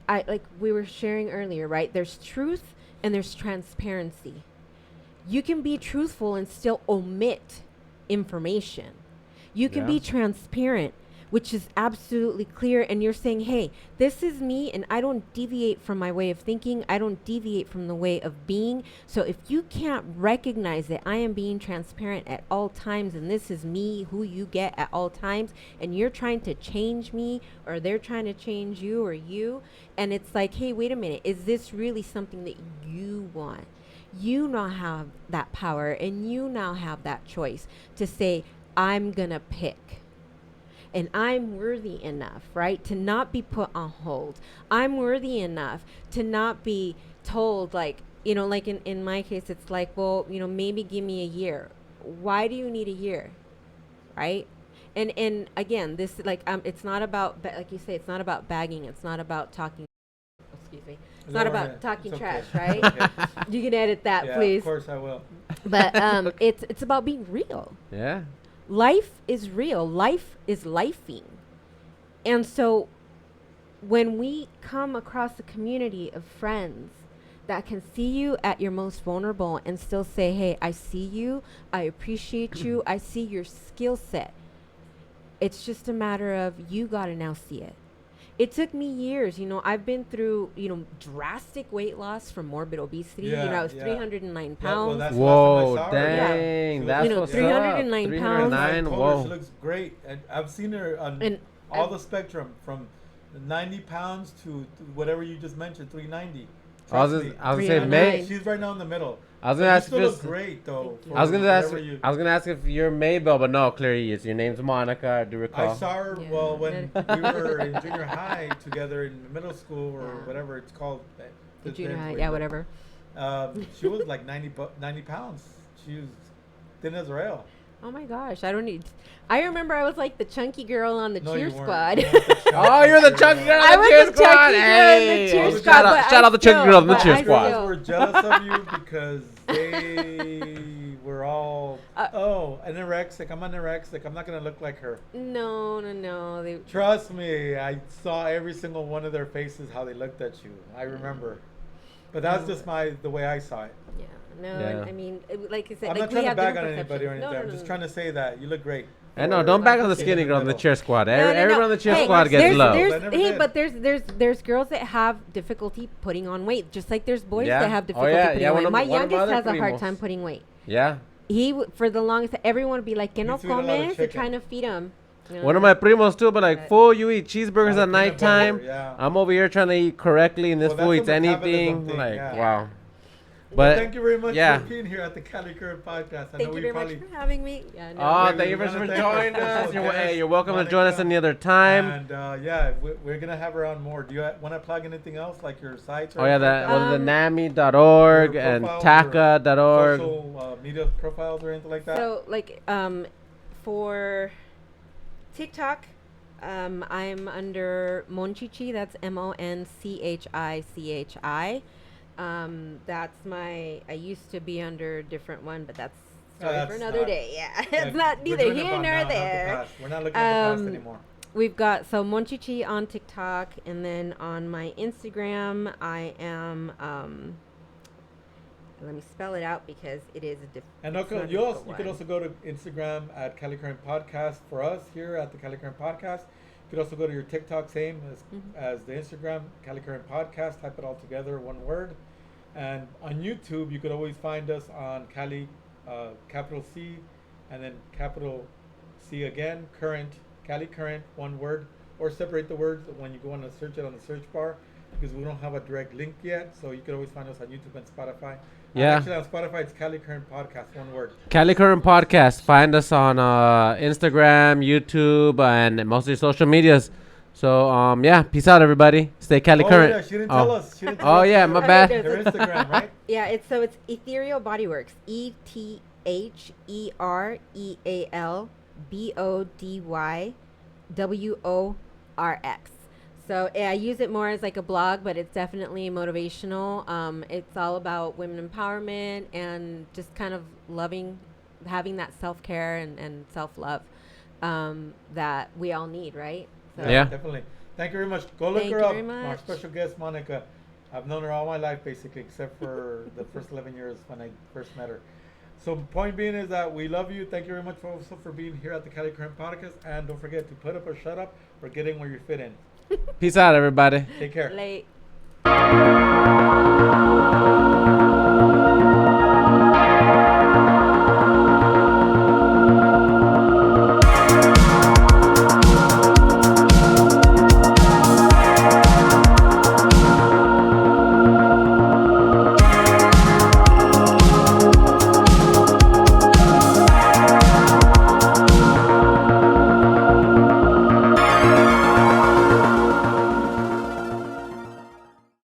Speaker 2: we were sharing earlier, right? There's truth and there's transparency. You can be truthful and still omit information. You can be transparent, which is absolutely clear, and you're saying, hey, this is me, and I don't deviate from my way of thinking. I don't deviate from the way of being. So if you can't recognize that I am being transparent at all times, and this is me, who you get at all times, and you're trying to change me, or they're trying to change you, or you, and it's like, hey, wait a minute, is this really something that you want? You now have that power, and you now have that choice to say, I'm gonna pick. and I'm worthy enough, right, to not be put on hold. I'm worthy enough to not be told, like, you know, like in my case, it's like, well, you know, maybe give me a year. Why do you need a year, right? And again, this, like, it's not about like you say, it's not about bagging. It's not about talking. Excuse me. It's not about talking trash, right?
Speaker 1: Okay.
Speaker 2: You can edit that,
Speaker 1: Yeah,
Speaker 2: please.
Speaker 1: of course I will.
Speaker 2: But it's about being real.
Speaker 3: Yeah.
Speaker 2: Life is real. Life is lifing. And so when we come across a community of friends that can see you at your most vulnerable and still say, hey, I see you, I appreciate you, I see your skill set. It's just a matter of you got to now see it. It took me years. You know, I've been through, you know, drastic weight loss from morbid obesity.
Speaker 1: Yeah,
Speaker 2: you know, I was
Speaker 1: yeah.
Speaker 2: 309
Speaker 1: Yeah, well,
Speaker 2: pounds.
Speaker 1: that's
Speaker 3: Whoa,
Speaker 1: the last time I saw her.
Speaker 3: dang.
Speaker 1: Yeah.
Speaker 3: That's
Speaker 2: You know,
Speaker 3: what's
Speaker 2: 309
Speaker 3: up.
Speaker 2: pounds.
Speaker 3: 309,
Speaker 1: I told her
Speaker 3: whoa.
Speaker 1: she looks great, and I've seen her on
Speaker 2: And
Speaker 1: all the spectrum from 90 pounds to whatever you just mentioned, 390.
Speaker 3: I was
Speaker 1: Trust me.
Speaker 3: gonna say,
Speaker 2: 309.
Speaker 3: May.
Speaker 1: She's right now in the middle.
Speaker 3: I was
Speaker 1: But
Speaker 3: gonna
Speaker 1: you
Speaker 3: ask
Speaker 1: still
Speaker 3: if
Speaker 1: look
Speaker 3: it's-
Speaker 1: great though.
Speaker 2: Thank you.
Speaker 1: for
Speaker 3: I was gonna ask.
Speaker 1: whatever you-
Speaker 3: I was gonna ask if you're Maybell, but no, clearly it's your name's Monica. I do recall.
Speaker 1: I saw her
Speaker 2: Yeah.
Speaker 1: well when we were in junior high together in middle school or
Speaker 2: Yeah.
Speaker 1: whatever it's called.
Speaker 2: the
Speaker 1: It's
Speaker 2: junior
Speaker 1: been
Speaker 2: high,
Speaker 1: way
Speaker 2: yeah,
Speaker 1: back.
Speaker 2: whatever.
Speaker 1: She was like 90 pounds. She was thin as a rail.
Speaker 2: Oh my gosh, I don't need. I remember I was like the chunky girl on the
Speaker 1: No,
Speaker 2: cheer
Speaker 1: you weren't.
Speaker 2: squad.
Speaker 1: You weren't the chunky
Speaker 3: Oh, you're the chunky girl
Speaker 2: I
Speaker 3: on the
Speaker 2: was
Speaker 3: cheer
Speaker 2: the
Speaker 3: squad.
Speaker 2: chunky girl in the
Speaker 3: Hey,
Speaker 2: cheer
Speaker 3: well,
Speaker 2: squad,
Speaker 3: shout
Speaker 2: but
Speaker 3: out, shout
Speaker 2: I
Speaker 3: out the chunky
Speaker 2: still-
Speaker 3: girl on the
Speaker 2: but
Speaker 3: cheer
Speaker 2: I
Speaker 3: squad.
Speaker 2: still-
Speaker 1: We're jealous of you because they were all anorexic. I'm anorexic. I'm not gonna look like her.
Speaker 2: No. They,
Speaker 1: Trust me, I saw every single one of their faces how they looked at you. I remember, but that's just the way I saw it.
Speaker 2: yeah, no.
Speaker 3: Yeah.
Speaker 2: I mean, like I said,
Speaker 1: I'm
Speaker 2: like
Speaker 1: not
Speaker 2: we
Speaker 1: trying to
Speaker 2: have
Speaker 1: bag on
Speaker 2: different
Speaker 1: anybody or
Speaker 2: perceptions.
Speaker 1: anything. I'm just trying to say that you look great.
Speaker 3: And no,
Speaker 1: Or-
Speaker 3: don't back on the
Speaker 2: Okay.
Speaker 3: skinny girl on the cheer squad.
Speaker 2: No,
Speaker 3: Everyone on the cheer
Speaker 2: Hey,
Speaker 3: squad gets
Speaker 2: there's,
Speaker 3: love.
Speaker 1: I
Speaker 2: There's,
Speaker 1: never
Speaker 2: hey,
Speaker 1: did.
Speaker 2: but there's girls that have difficulty putting on weight, just like there's boys
Speaker 3: Yeah.
Speaker 2: that have
Speaker 3: Oh,
Speaker 2: difficulty
Speaker 3: yeah,
Speaker 2: putting
Speaker 3: yeah,
Speaker 2: on
Speaker 3: one
Speaker 2: weight.
Speaker 3: of
Speaker 2: My
Speaker 3: my
Speaker 2: youngest
Speaker 3: other
Speaker 2: has a hard
Speaker 3: primos.
Speaker 2: time putting weight.
Speaker 3: Yeah.
Speaker 2: For the longest, everyone would be like, "Que no
Speaker 1: Eats a lot of
Speaker 2: comes?" They're
Speaker 1: chicken.
Speaker 2: trying to feed him.
Speaker 3: One of my primos too, but like,
Speaker 2: But-
Speaker 3: fool, you eat cheeseburgers
Speaker 1: Lot
Speaker 3: at
Speaker 1: of peanut butter,
Speaker 3: nighttime.
Speaker 1: yeah.
Speaker 3: I'm over here trying to eat correctly, and this
Speaker 1: Well,
Speaker 3: fool
Speaker 1: that's
Speaker 3: eats
Speaker 1: a metabolism
Speaker 3: anything.
Speaker 1: thing,
Speaker 3: Like,
Speaker 1: yeah.
Speaker 3: wow.
Speaker 1: Well,
Speaker 3: But
Speaker 1: thank you very much
Speaker 3: yeah.
Speaker 1: for being here at the Cali Current Podcast. I
Speaker 2: Thank
Speaker 1: know
Speaker 2: you
Speaker 1: we
Speaker 2: very
Speaker 1: probably
Speaker 2: much for having me. Yeah, no.
Speaker 3: Oh,
Speaker 1: Maybe
Speaker 3: thank you
Speaker 1: we're
Speaker 3: for
Speaker 1: gonna thank our
Speaker 3: joining us.
Speaker 1: special
Speaker 3: You're,
Speaker 1: guest,
Speaker 3: you're welcome to join us
Speaker 1: Monica.
Speaker 3: any other time.
Speaker 1: And yeah, we're gonna have her on more. Do you want to plug anything else, like your sites? Or
Speaker 3: Oh yeah,
Speaker 1: anything
Speaker 3: that
Speaker 1: like
Speaker 3: was the
Speaker 2: Um,
Speaker 3: NAMI.org
Speaker 1: your
Speaker 3: and
Speaker 1: profiles or
Speaker 3: TACA.org.
Speaker 1: social media profiles or anything like that?
Speaker 2: So, like, for TikTok, I'm under Monchichi. That's MONCHICHI. That's I used to be under a different one, but that's story
Speaker 1: that's
Speaker 2: for another
Speaker 1: not-
Speaker 2: day. Yeah,
Speaker 1: Yeah,
Speaker 2: it's not
Speaker 1: we're
Speaker 2: neither
Speaker 1: doing
Speaker 2: here
Speaker 1: about
Speaker 2: nor
Speaker 1: now, not the
Speaker 2: there.
Speaker 1: past. We're not looking at the past
Speaker 2: Um,
Speaker 1: anymore.
Speaker 2: We've got Monchichi on TikTok, and then on my Instagram, I am. Let me spell it out because it is a different.
Speaker 1: And okay, you could also go to Instagram at Cali Current Podcast for us here at the Cali Current Podcast. You could also go to your TikTok, same as the Instagram, Cali Current Podcast. Type it all together, one word. And on YouTube, you could always find us on Cali, capital C, and then capital C again, Current, Cali Current, one word, or separate the words when you go on to search it on the search bar, because we don't have a direct link yet. So you could always find us on YouTube and Spotify.
Speaker 3: Yeah.
Speaker 1: Actually, on Spotify, it's Cali Current Podcast, one word.
Speaker 3: Cali Current Podcast. Find us on Instagram, YouTube, and mostly social medias. So yeah, peace out, everybody. Stay Cali Current.
Speaker 1: Yeah, she didn't tell us. She didn't tell
Speaker 3: Oh
Speaker 1: us
Speaker 3: yeah,
Speaker 1: her-
Speaker 3: my bad.
Speaker 1: Her Instagram, right?
Speaker 2: Yeah, it's Ethereal Bodyworks. ETHEREALBODYWORX. So yeah, I use it more as like a blog, but it's definitely motivational. It's all about women empowerment and just kind of having that self-care and self-love that we all need, right? So
Speaker 3: Yeah.
Speaker 1: Definitely. Thank you very much. Go look
Speaker 2: Thank
Speaker 1: her
Speaker 2: you
Speaker 1: up.
Speaker 2: very
Speaker 1: Our
Speaker 2: much.
Speaker 1: special guest, Monica. I've known her all my life, basically, except for the first 11 years when I first met her. So point being is that we love you. Thank you very much also for being here at the Cali Current Podcast. And don't forget to put up or shut up or get in where you fit in.
Speaker 3: Peace out, everybody.
Speaker 1: Take care.
Speaker 2: Late.